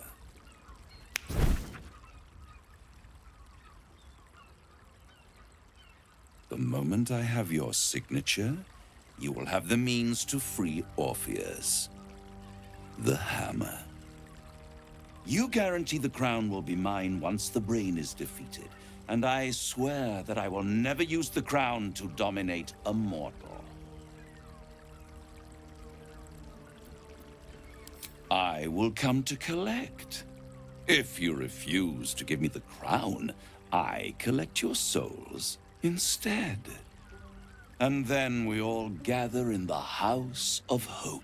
The moment I have your signature, you will have the means to free Orpheus. The hammer. You guarantee the crown will be mine once the brain is defeated, and I swear that I will never use the crown to dominate a mortal. I will come to collect. If you refuse to give me the crown, I collect your souls instead. And then we all gather in the House of Hope.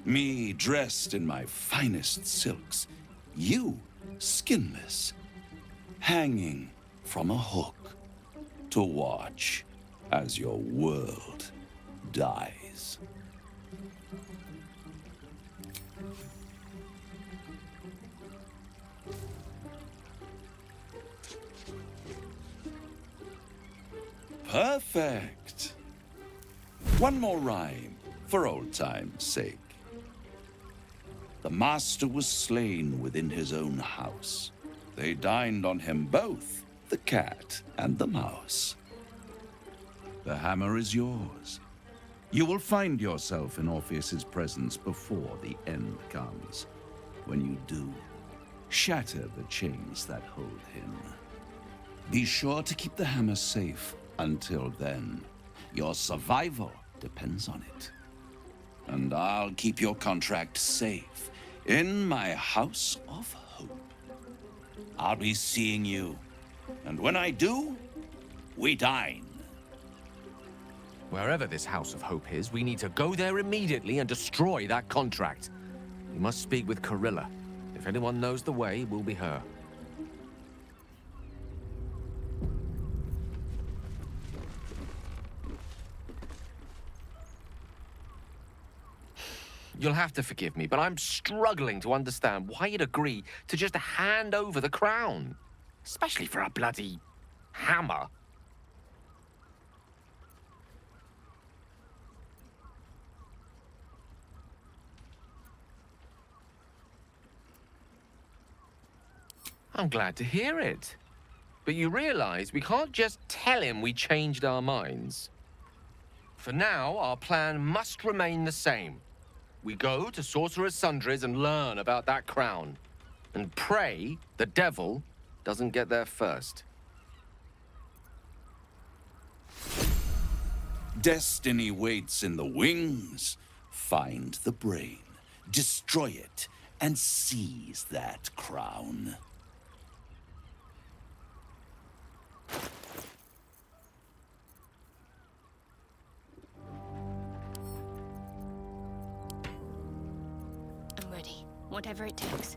Me dressed in my finest silks, you skinless, hanging from a hook to watch as your world dies. Perfect. One more rhyme, for old time's sake. The master was slain within his own house. They dined on him both, the cat and the mouse. The hammer is yours. You will find yourself in Orpheus's presence before the end comes. When you do, shatter the chains that hold him. Be sure to keep the hammer safe. Until then, your survival depends on it. And I'll keep your contract safe in my House of Hope. I'll be seeing you, and when I do, we dine. Wherever this House of Hope is, we need to go there immediately and destroy that contract. We must speak with Carilla. If anyone knows the way, it will be her. You'll have to forgive me, but I'm struggling to understand why you'd agree to just hand over the crown. Especially for a bloody hammer. I'm glad to hear it. But you realize we can't just tell him we changed our minds. For now, our plan must remain the same. We go to Sorcerer's Sundries and learn about that crown. And pray the devil doesn't get there first. Destiny waits in the wings. Find the brain, destroy it, and seize that crown. whatever it takes.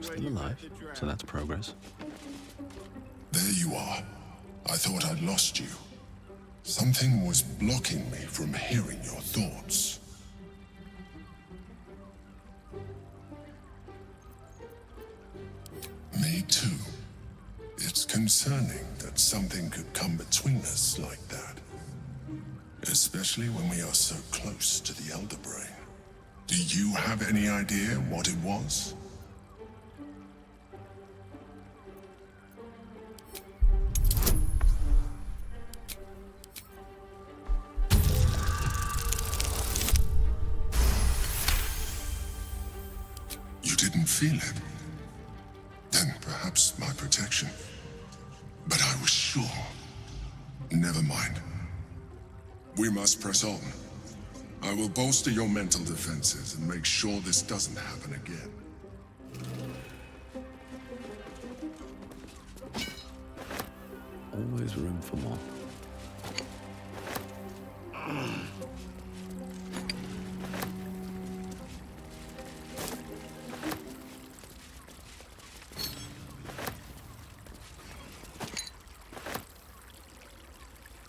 Still alive, so that's progress. There you are. I thought I'd lost you. Something was blocking me from hearing your thoughts. Me too. It's concerning that something could come between us like that. Especially when we are so close to the Elder Brain. Do you have any idea what it was? You didn't feel it? Then perhaps my protection. But I was sure. Never mind. We must press on. I will bolster your mental defenses and make sure this doesn't happen again. Always room for more.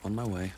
On my way.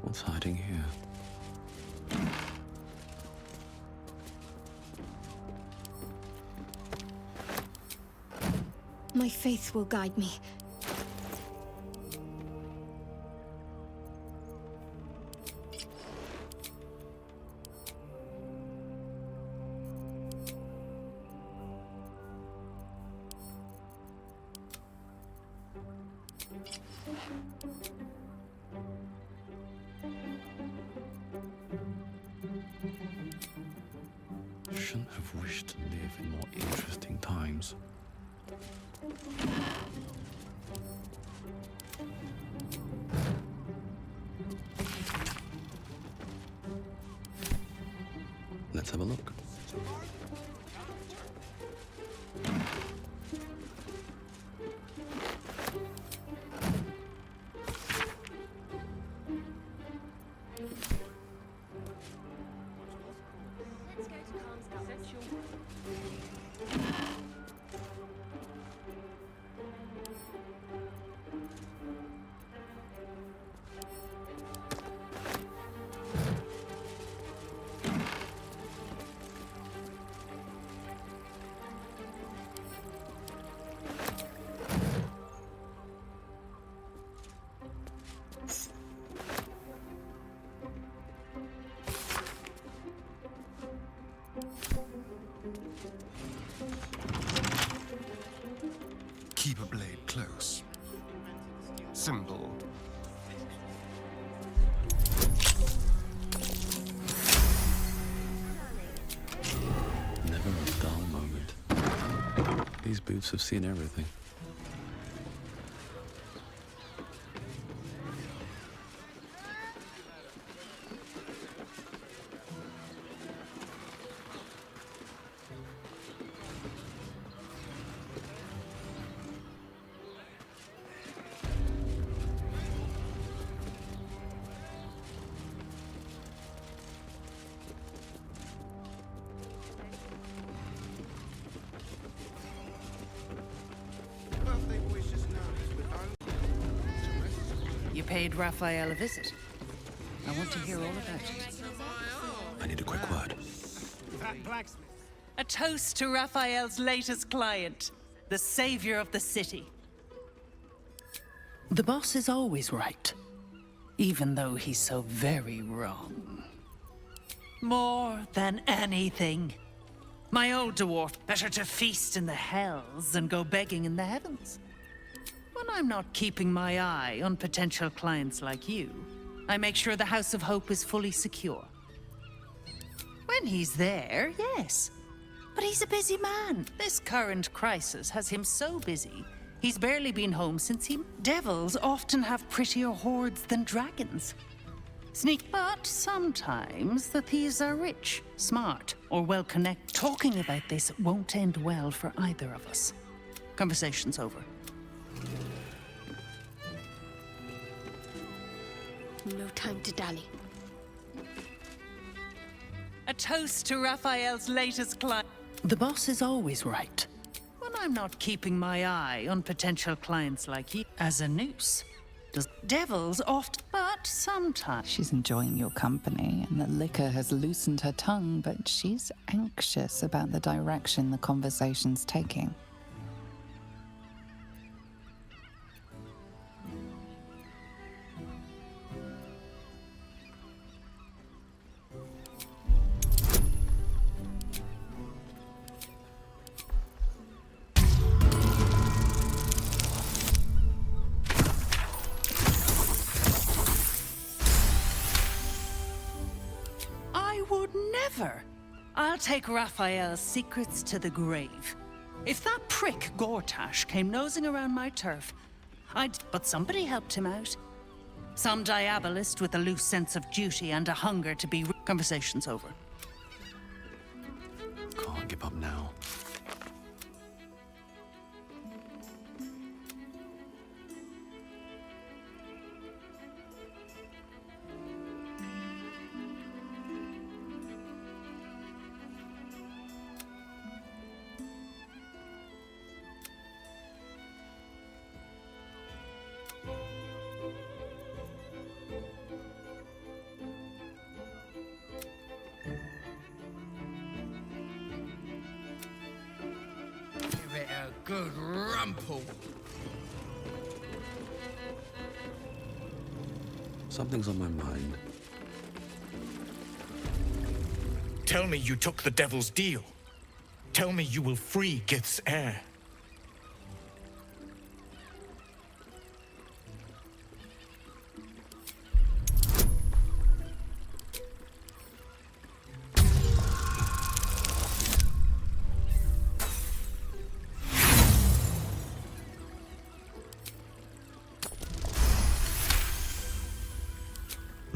What's hiding here? My faith will guide me. Shouldn't have wished to live in more interesting times. Let's have a look. Keep a blade close. Symbol. Never a dull moment. These boots have seen everything. paid Raphael a visit. I want to hear all about it. I need a quick word. A toast to Raphael's latest client, the savior of the city. The boss is always right, even though he's so very wrong. More than anything. My old dwarf, better to feast in the hells than go begging in the heavens. When I'm not keeping my eye on potential clients like you, I make sure the House of Hope is fully secure. When he's there, yes. But he's a busy man. This current crisis has him so busy, he's barely been home since he... Devils often have prettier hordes than dragons. But sometimes the thieves are rich, smart, or well-connected. Talking about this won't end well for either of us. Conversation's over. No time to dally. A toast to Raphael's latest client. The boss is always right. When I'm not keeping my eye on potential clients like you, as a noose. Devils oft, but sometimes. She's enjoying your company, and the liquor has loosened her tongue, but she's anxious about the direction the conversation's taking. I'll take Raphael's secrets to the grave. If that prick Gortash came nosing around my turf, but somebody helped him out. Some diabolist with a loose sense of duty and a hunger to be... Conversation's over. Can't give up now. Good rumple. Something's on my mind. Tell me you took the devil's deal. Tell me you will free Gith's heir.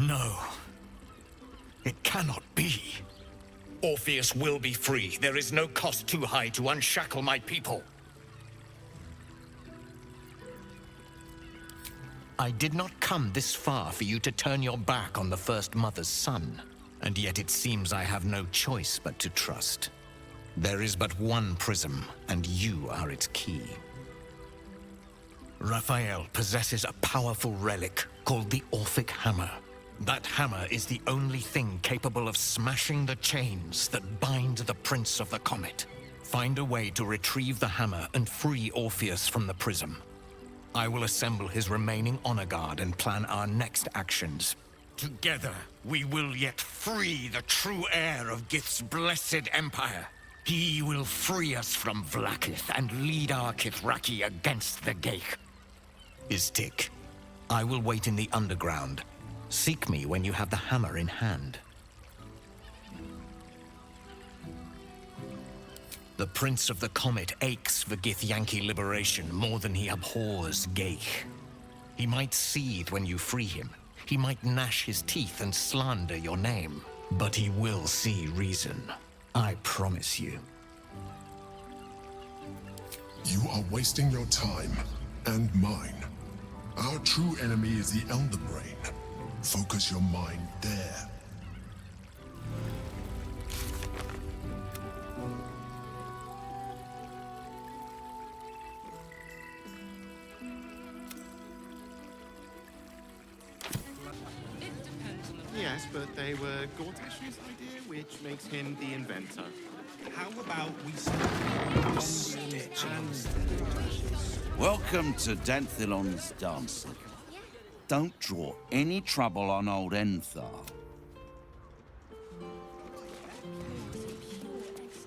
No. It cannot be. Orpheus will be free. There is no cost too high to unshackle my people. I did not come this far for you to turn your back on the First Mother's son. And yet it seems I have no choice but to trust. There is but one prism, and you are its key. Raphael possesses a powerful relic called the Orphic Hammer. That hammer is the only thing capable of smashing the chains that bind the Prince of the Comet. Find a way to retrieve the hammer and free Orpheus from the prism. I will assemble his remaining honor guard and plan our next actions. Together, we will yet free the true heir of Gith's blessed empire. He will free us from Vlaakith and lead our Kithraki against the Geich. Istik, I will wait in the underground. Seek me when you have the hammer in hand. The Prince of the Comet aches for Githyanki liberation more than he abhors Geich. He might seethe when you free him. He might gnash his teeth and slander your name. But he will see reason. I promise you. You are wasting your time, and mine. Our true enemy is the Elder Brain. Focus your mind there. Yes, but they were Gortash's idea, which makes him the inventor. How about we Welcome to Danthilon's dancing. Don't draw any trouble on old Enthar.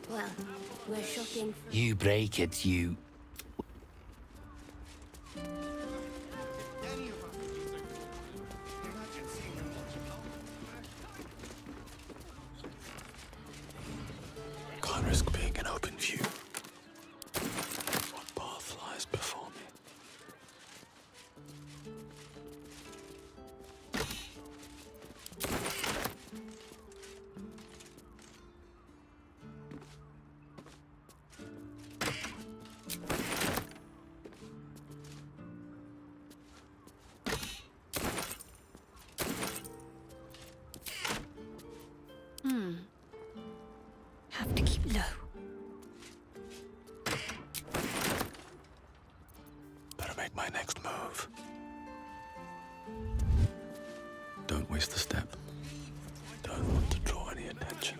Well, we're shopping. You break it, you. Can't risk being in open view. What path lies before me? Have to keep low. Better make my next move. Don't waste the step. Don't want to draw any attention.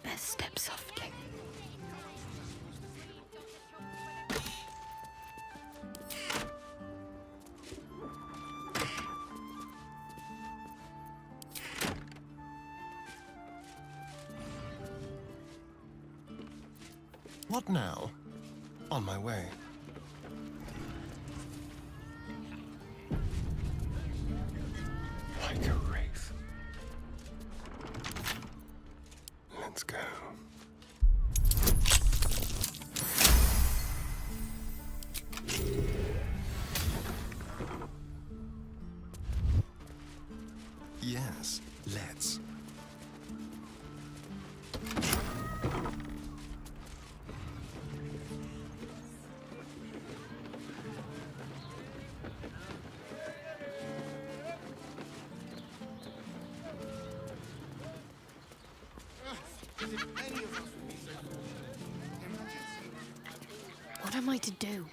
Best step softly. What now? On my way. Like a wraith. Let's go. Yes, let's. What am I to do?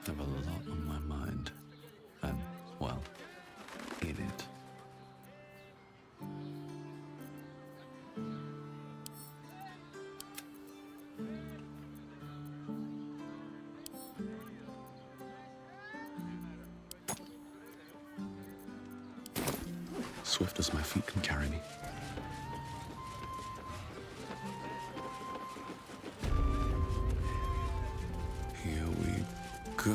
I have a lot on my mind. And, well, in it. Swift as my feet can carry me. Here we go.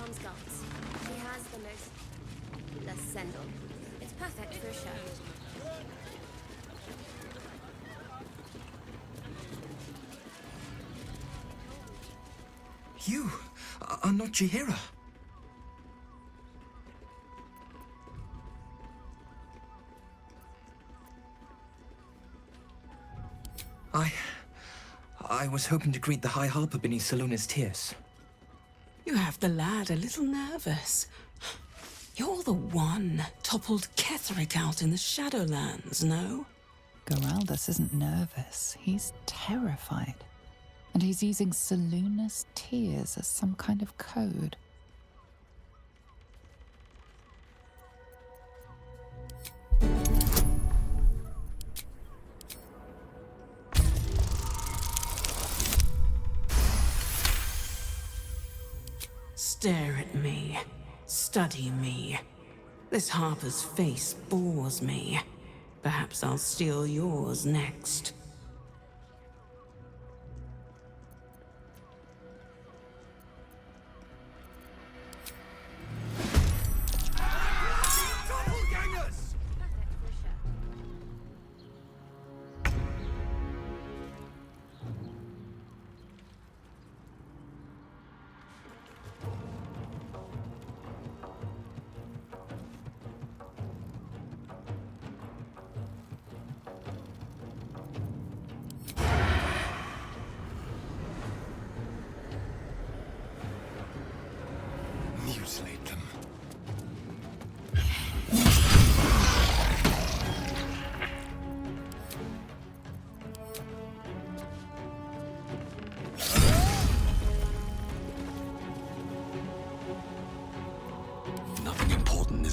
Arms guards. He has the most... the sendal. It's perfect for a show. You are not Chihira. I was hoping to greet the High Harper beneath Saluna's tears. You have the lad a little nervous. You're the one toppled Ketheric out in the Shadowlands, no? Geraldus isn't nervous. He's terrified. And he's using Saluna's tears as some kind of code. Stare at me. Study me. This Harper's face bores me. Perhaps I'll steal yours next.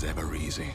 was ever easy.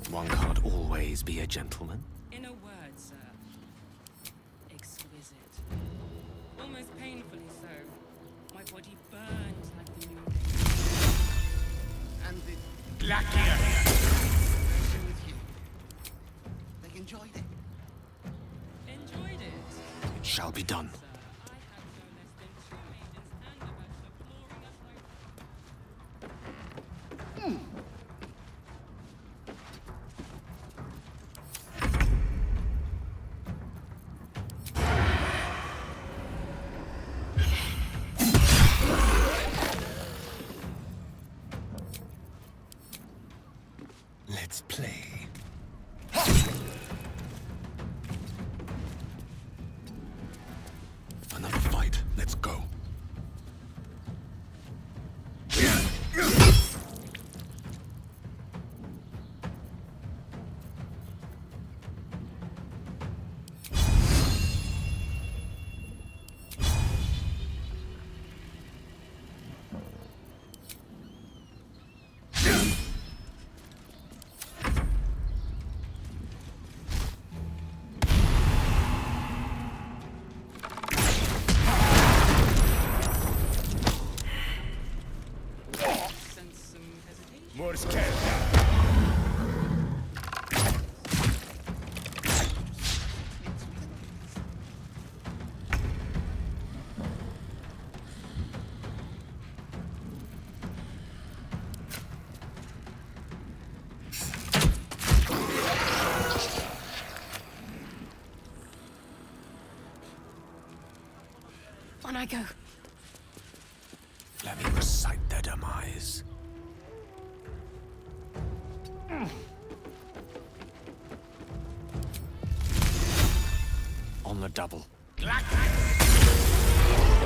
One can't always be a gentleman. In a word, sir. Exquisite. Almost painfully so. My body burned like the noonday. And the Blackier. With you. They enjoyed it. Enjoyed it? It shall be done. Let's play. Another fight. Let's go. On I go. Let me recite their demise. On the double.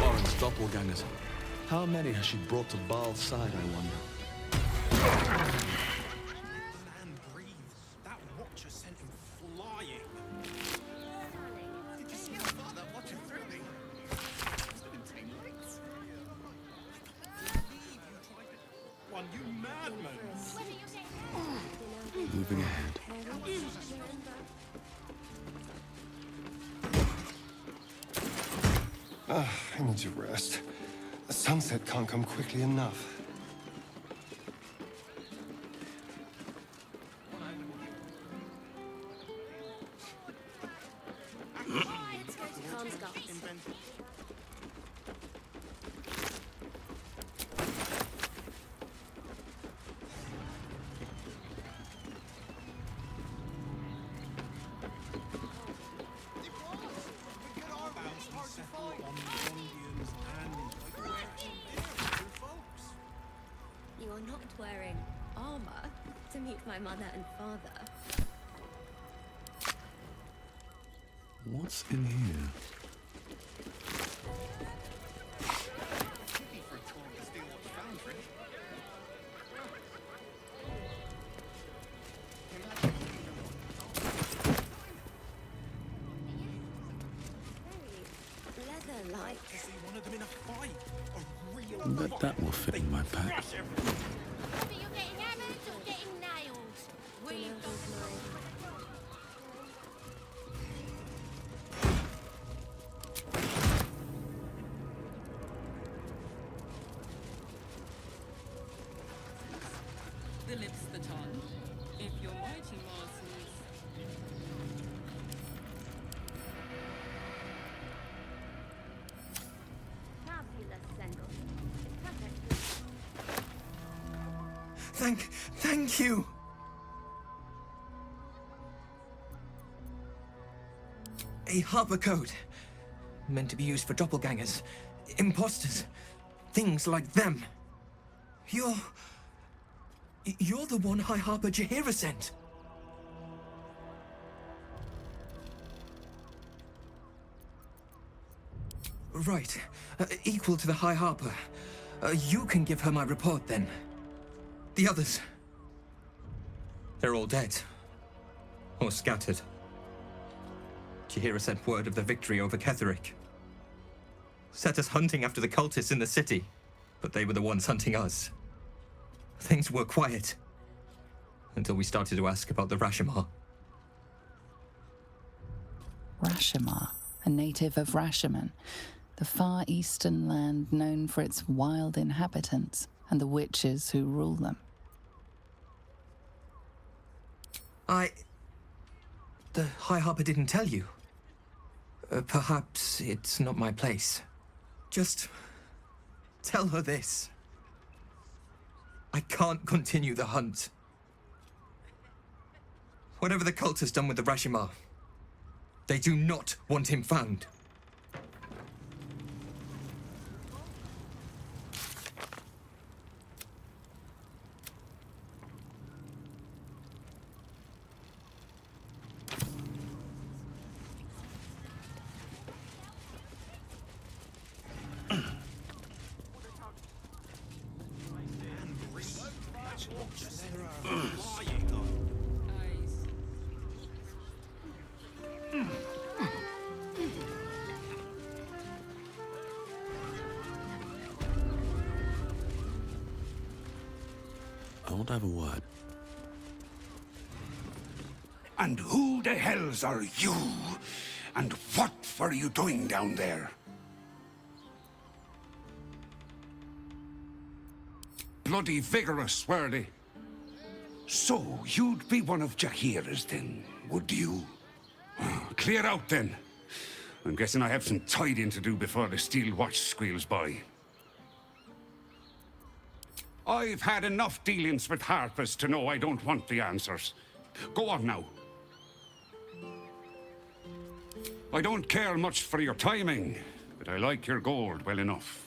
Oren's doppelgangers. How many has she brought to Baal's side, I wonder? Man breathes. That watcher sent him flying. Did you see how far that watcher threw me? Stood in 10 legs. One, you madman. Moving ahead. I need to rest. The sunset can't come quickly enough. Let's go to Kk's. You are not wearing armor to meet my mother and father. What's in here? That will fit in my pack. You're getting hammered or getting nailed? We The lips, the tongue. If you're writing Marcy's. fabulous sendal. It's perfect. Thank you. A Harper code. Meant to be used for doppelgangers, imposters, things like them. You're the one High Harper Jaheira sent. Right. Equal to the High Harper. You can give her my report then. The others. They're all dead. Or scattered. Jaheira sent word of the victory over ㅆ噚ㅅ. Set us hunting after the cultists in the city, but they were the ones hunting us. Things were quiet. Until we started to ask about the Rashomar. Rashomar, a native of Rashomon, the far eastern land known for its wild inhabitants and the witches who rule them. The High Harper didn't tell you. Perhaps it's not my place. Just tell her this. I can't continue the hunt. Whatever the cult has done with the Rashomar, they do not want him found. I want to have a word. And who the hells are you? And what were you doing down there? Bloody vigorous, were they? So, you'd be one of Jaheira's then, would you? Clear out then. I'm guessing I have some tidying to do before the steel watch squeals by. I've had enough dealings with Harpers to know I don't want the answers. Go on now. I don't care much for your timing, but I like your gold well enough.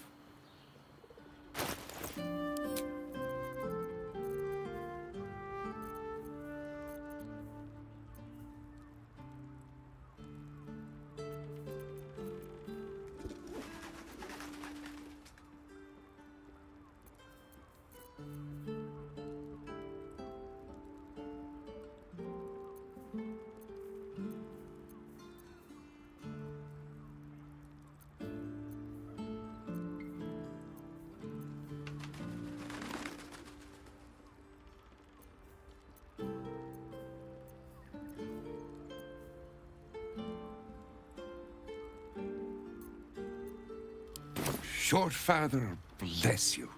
Your father bless you.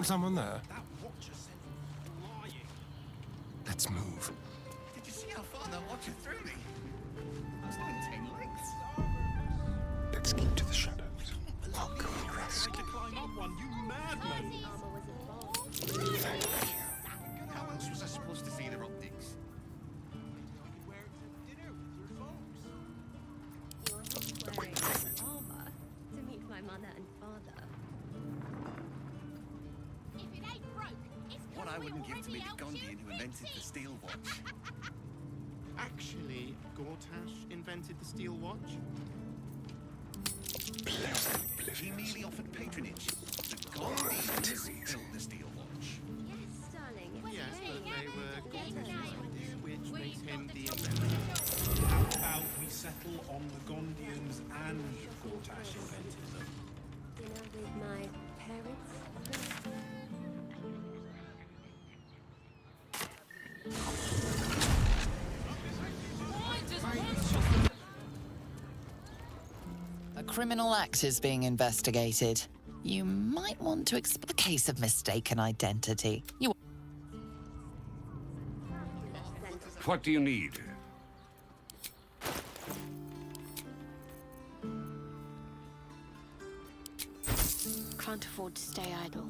Someone there? Let's move. Did you see how far that watcher threw me? That's not 10 lengths. Let's keep to the shadows. I'll go and rest. Climb up one, you madman! Thank you. How else was I supposed to see the optics? Armor to meet my mother and father. If it ain't broke, it's What I wouldn't give to be the Gondian who invented the steel watch. Actually, Gortash invented the steel watch? He merely offered patronage. The Gondians built the steel watch. Yes, darling. Yes, but they were Gortash's ideas, which makes him the inventor. How about we settle on the Gondian criminal act is being investigated. You might want to explore a case of mistaken identity. What do you need? Can't afford to stay idle.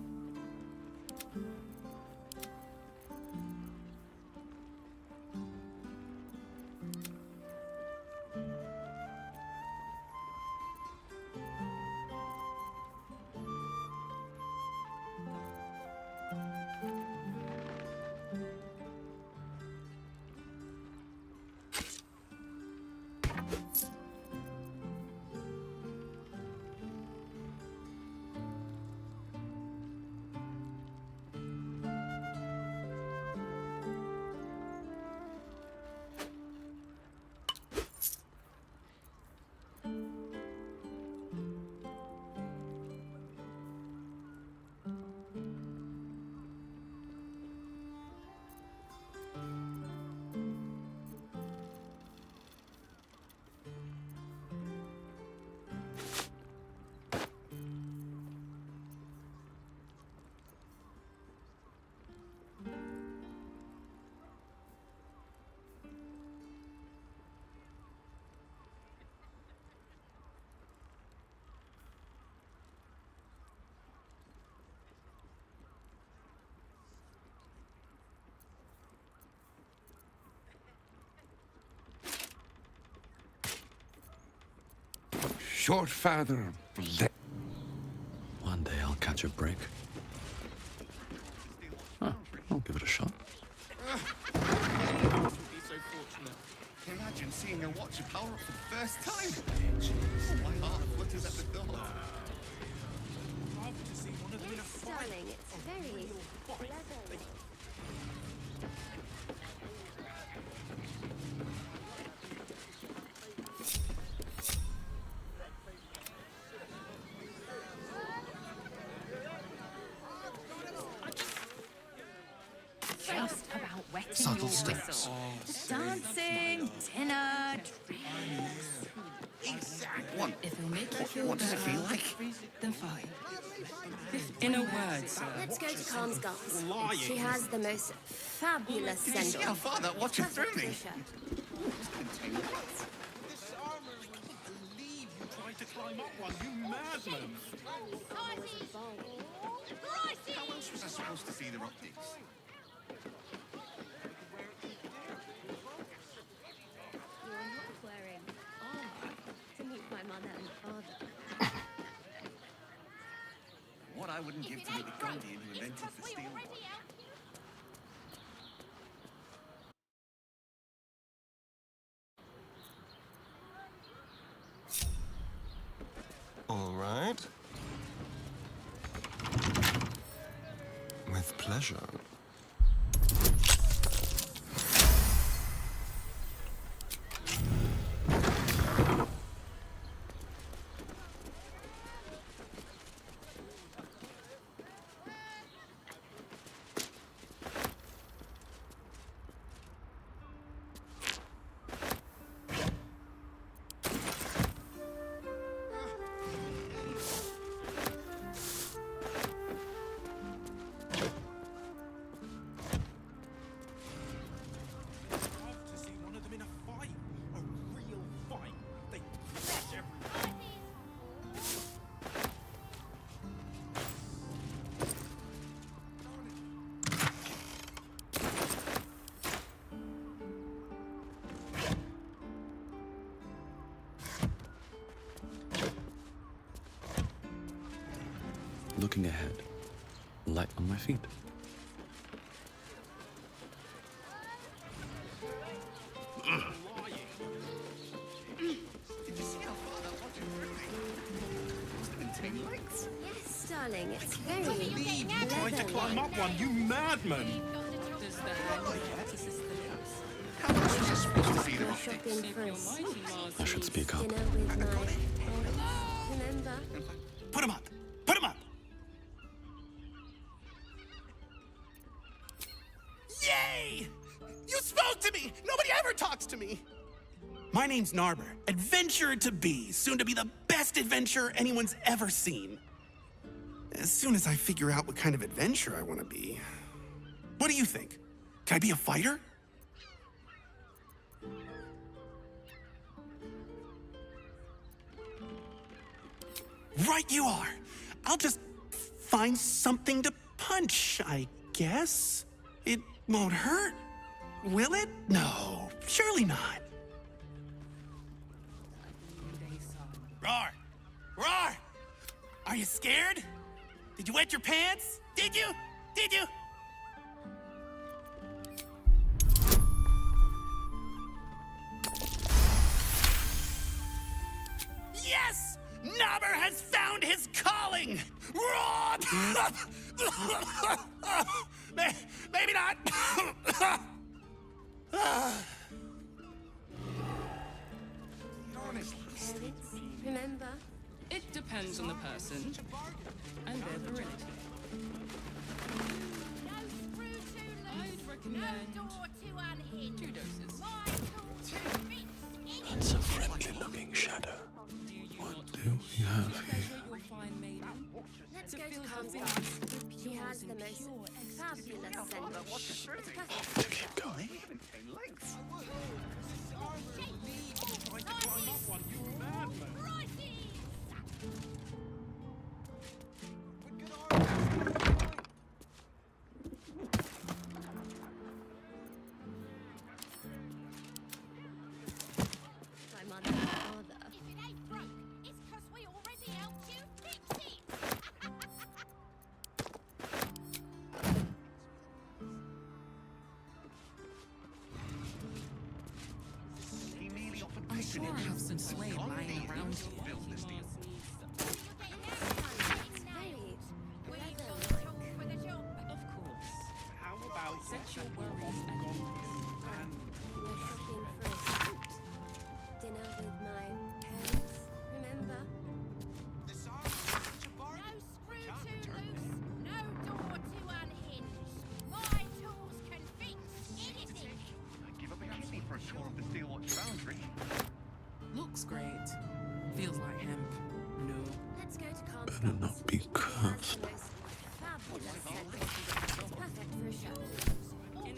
Your father... One day I'll catch a break. Huh, I'll give it a shot. Imagine seeing her watch a power up for the first time. My heart flutters at the thought. Darling, it's very clever. Just about wetting Subtle your steps. whistle. Dancing, dinner, drinks. Exact. If it'll make you feel What does it better, feel like? then fine. In a word, sir. Let's go to ㅅɁ. She has the most fabulous Did you see send-off. how far that watch it threw me? Tried to climb up one, you madman! How else was I supposed to see the optics? You're not wearing armor to meet my mother and father. What I wouldn't give to meet the Gondian who invented the steel watch. All right. With pleasure. To see one of them in a fight. A real fight. They crush everyone. Looking ahead, light on my feet. Did you see how far that watch it threw me? Must have been 10 legs. Yes, darling, it's very You tried to climb up one, you madman! Does the hand assist the lips? How else was I supposed to see the Go optics? shopping for a sweet I should speak up. dinner with my parents. Remember? Put him up! Put him up! Yay! You spoke to me! Nobody ever talks to me! My name's Narber, adventurer to be, soon to be the best best adventure anyone's ever seen. As soon as I figure out what kind of adventure I want to be. What do you think? Can I be a fighter? Right you are. I'll just find something to punch, I guess. It won't hurt, will it? No, surely not. Roar! Roar! Are you scared? Did you wet your pants? Did you? Did you? Yes! Nobber has found his calling! Roar! Maybe not. Remember, it depends on the person and their virility. I'd recommend 2 doses. That's a friendly-looking shadow. What do we have here? Let's go to Kamsa's. She has the most fabulous scent. It's perfect. To keep going. My mother and father. If it ain't broke, it's 'cause we already helped you fix it. I'm sure I have some sway lying around here. Of course. How about Set your worries at ease. We're shopping for a suit. Dinner with my parents. Remember? No screw too loose, no door too unhinged. My tools can fix anything. give up a kidney for a tour of the Ställwatch Foundry? Looks great. Feels like hemp. No. Let's go to Kamsa's. Better not be cursed. The most fabulous scent. It's perfect for a show. You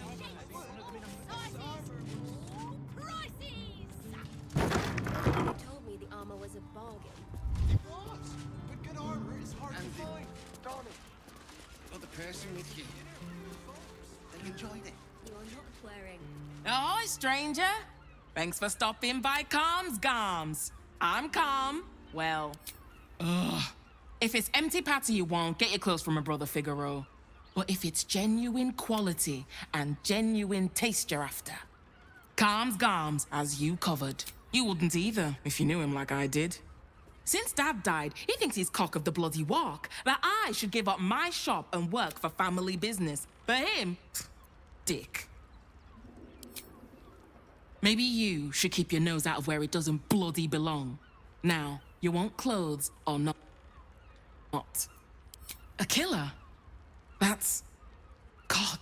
told me the armor was a bargain. It was, but good armor is hard to find. Darn it. Got the person with you. They enjoyed it. You're not wearing. Ahoy, stranger! Thanks for stopping by Comms. I'm Calm. Well, if it's empty patty you want, get your clothes from my brother Figaro. But if it's genuine quality and genuine taste you're after, Comms, as you covered. You wouldn't either if you knew him like I did. Since Dad died, he thinks he's cock of the bloody walk, that I should give up my shop and work for family business. For him, dick. Maybe you should keep your nose out of where it doesn't bloody belong. Now, you want clothes or not? Not. A killer? That's... God.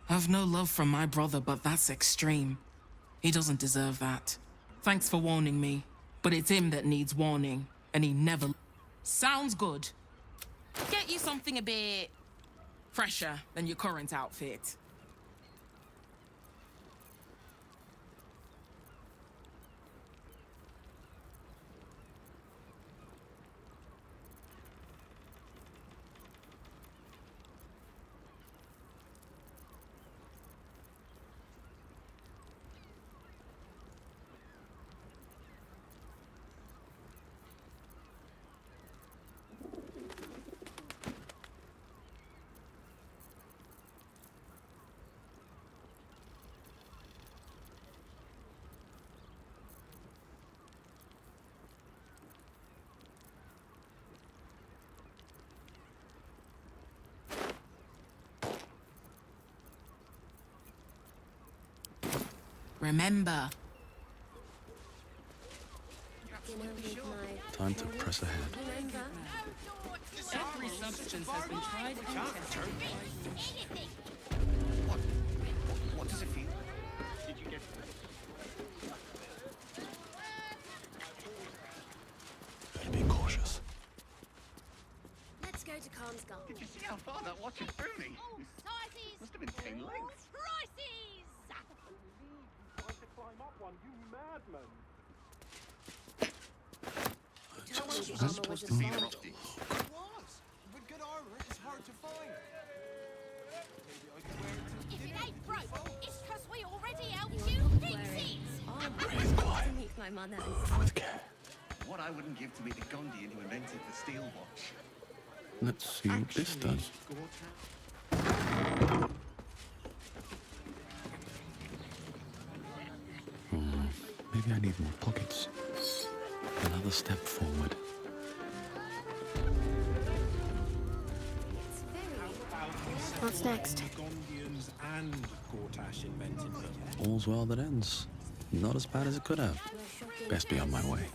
I've no love from my brother, but that's extreme. He doesn't deserve that. Thanks for warning me, but it's him that needs warning, and he never... Sounds good. Get you something a bit... fresher than your current outfit. Remember. Time to press ahead. Remember? Every substance has been tried and tested. What does it feel? Did you get Gulp. Did you see how far that watch threw me? All sizes, Must have been tame all length. prices. Trying to climb up one, you madman! Supposed to be rusty. It was! With good armor, it's hard to find. Maybe I could wear it to... If it ain't broke, it's 'cause we already helped you fix it. To meet my mother. With care. What I wouldn't give to meet the Gondian who invented the steel watch. Let's see what this does. Maybe I need more pockets. Another step forward. What's next? Gondians and Gortash invented it. All's well that ends. Not as bad as it could have. Best be on my way.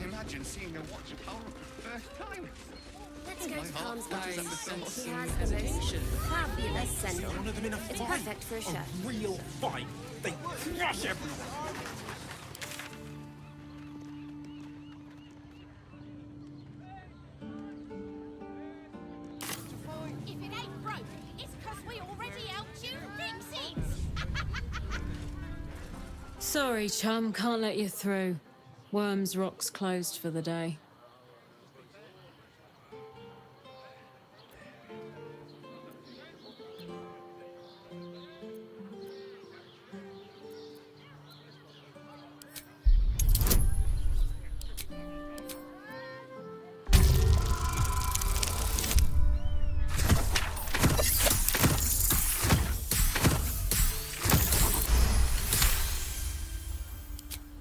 Imagine seeing a watch power for the first time. Let's go to Palm's Guys, Gulch. He has the most fabulous sender. One of them in a It's fight. perfect for a shirt. A real fight. They crush everyone. If it ain't broke, it's 'cause we already helped you fix it. Sorry, chum, can't let you through. Worms Rock's closed for the day.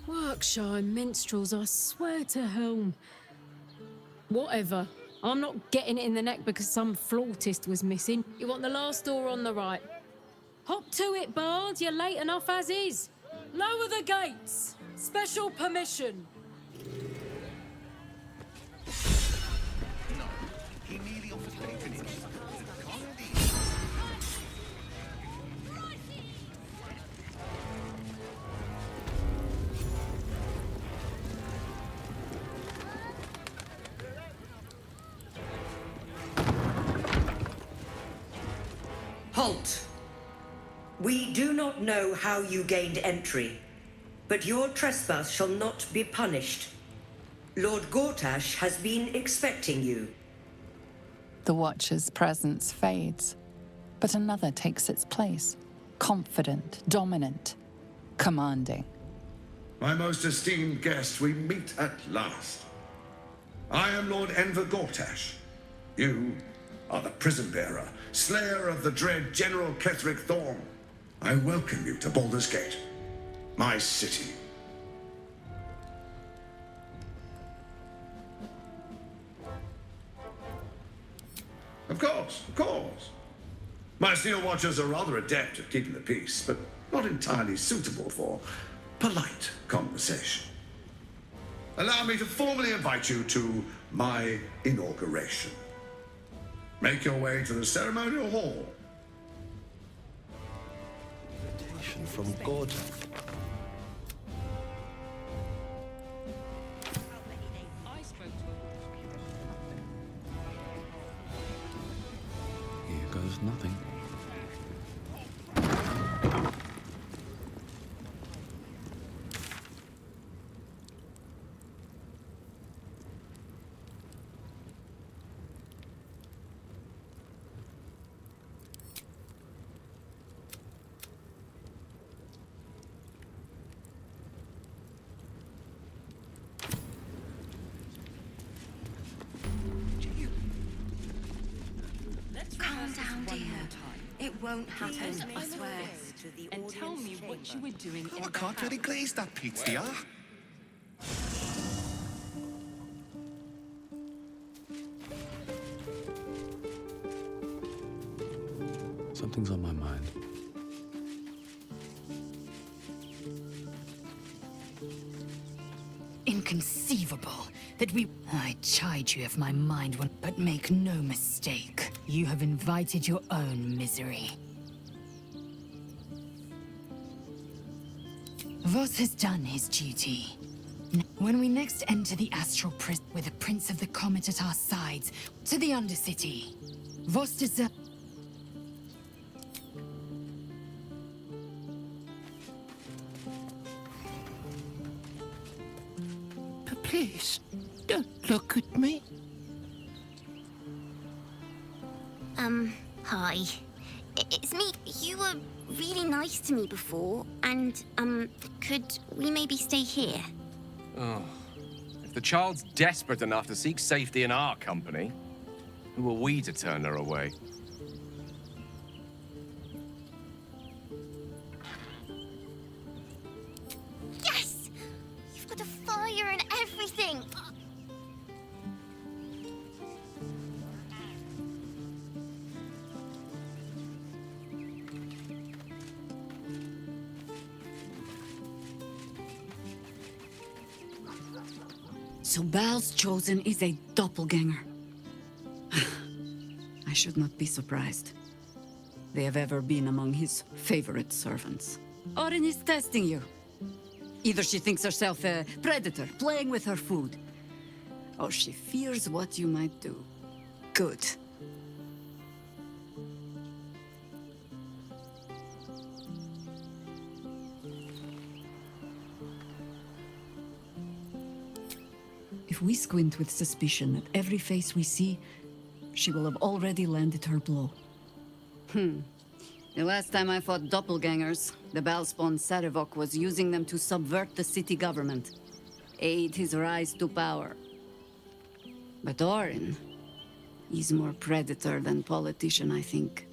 Workshire minstrels, I swear to home. Whatever. I'm not getting it in the neck because some flautist was missing. You want the last door on the right. Hop to it, Bard. You're late enough as is. Lower the gates. Special permission. No, he merely offers patronage. The Gondian. Halt! We do not know how you gained entry, but your trespass shall not be punished. Lord Gortash has been expecting you. The Watcher's presence fades, but another takes its place. Confident, dominant, commanding. My most esteemed guest, we meet at last. I am Lord Enver Gortash. You are the prison bearer, slayer of the dread General Ketheric Thorn. I welcome you to Baldur's Gate, my city. Of course, of course. My steel watchers are rather adept at keeping the peace, but not entirely suitable for polite conversation. Allow me to formally invite you to my inauguration. Make your way to the ceremonial hall. Invitation from God. Here goes nothing. Calm down, dear. It won't happen, I swear. And tell me what you were doing in I can't really glaze that pizza. Something's on my mind. Inconceivable. that we... I chide you of my mind, but make no mistake. You have invited your own misery. Voss has done his duty. When we next enter the astral prison with the Prince of the Comet at our sides, to the Undercity, Voss deserves... Please, don't look at me. Hi. It's me. You were really nice to me before, and, could we maybe stay here? Oh. If the child's desperate enough to seek safety in our company, who are we to turn her away? Yes! You've got a fire and everything! So Baal's chosen is a doppelganger. I should not be surprised. They have ever been among his favorite servants. Orin is testing you. Either she thinks herself a predator, playing with her food, or she fears what you might do. Good. If we squint with suspicion at every face we see, she will have already landed her blow. The last time I fought doppelgangers, the Baalspawn Sarevok was using them to subvert the city government, aid his rise to power. But Orin, he's more predator than politician, I think.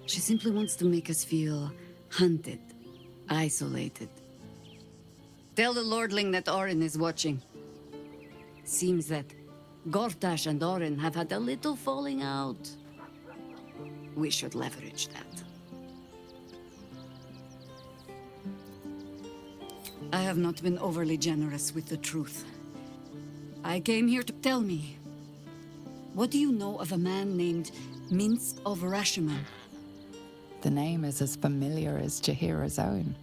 She simply wants to make us feel hunted, isolated. Tell the Lordling that Orin is watching. Seems that Gortash and Orin have had a little falling out. We should leverage that. I have not been overly generous with the truth. I came here to tell me. What do you know of a man named Minsk of Rashiman? The name is as familiar as Jahira's own.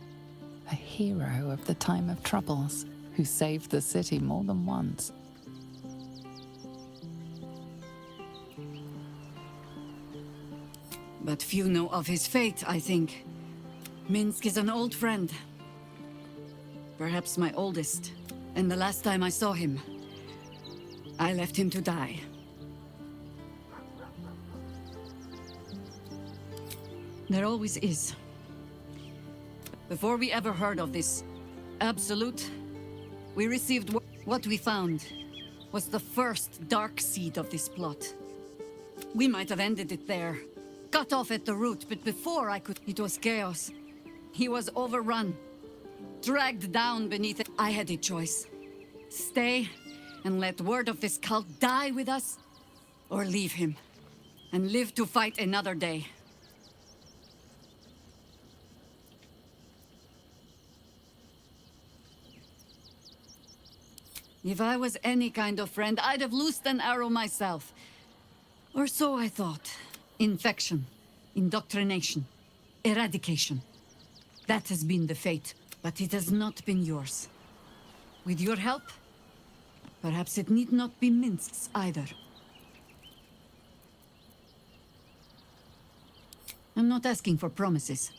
A hero of the time of troubles, who saved the city more than once. But few know of his fate, I think. Minsk is an old friend. Perhaps my oldest. And the last time I saw him, I left him to die. There always is. Before we ever heard of this Absolute, we received what we found was the first dark seed of this plot. We might have ended it there. Cut off at the root, but before I could, it was chaos. He was overrun, dragged down beneath it. I had a choice. Stay and let word of this cult die with us, or leave him and live to fight another day. If I was any kind of friend, I'd have loosed an arrow myself. Or so I thought. Infection, indoctrination, eradication. That has been the fate, but it has not been yours. With your help, perhaps it need not be Minsk's either. I'm not asking for promises.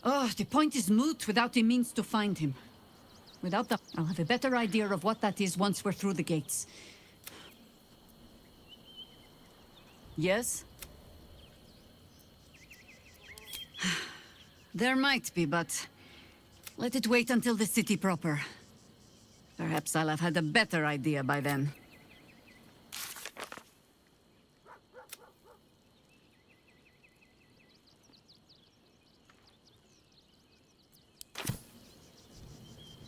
Oh, the point is moot without the means to find him. Without that, I'll have a better idea of what that is once we're through the gates. Yes? There might be, but let it wait until the city proper. Perhaps I'll have had a better idea by then.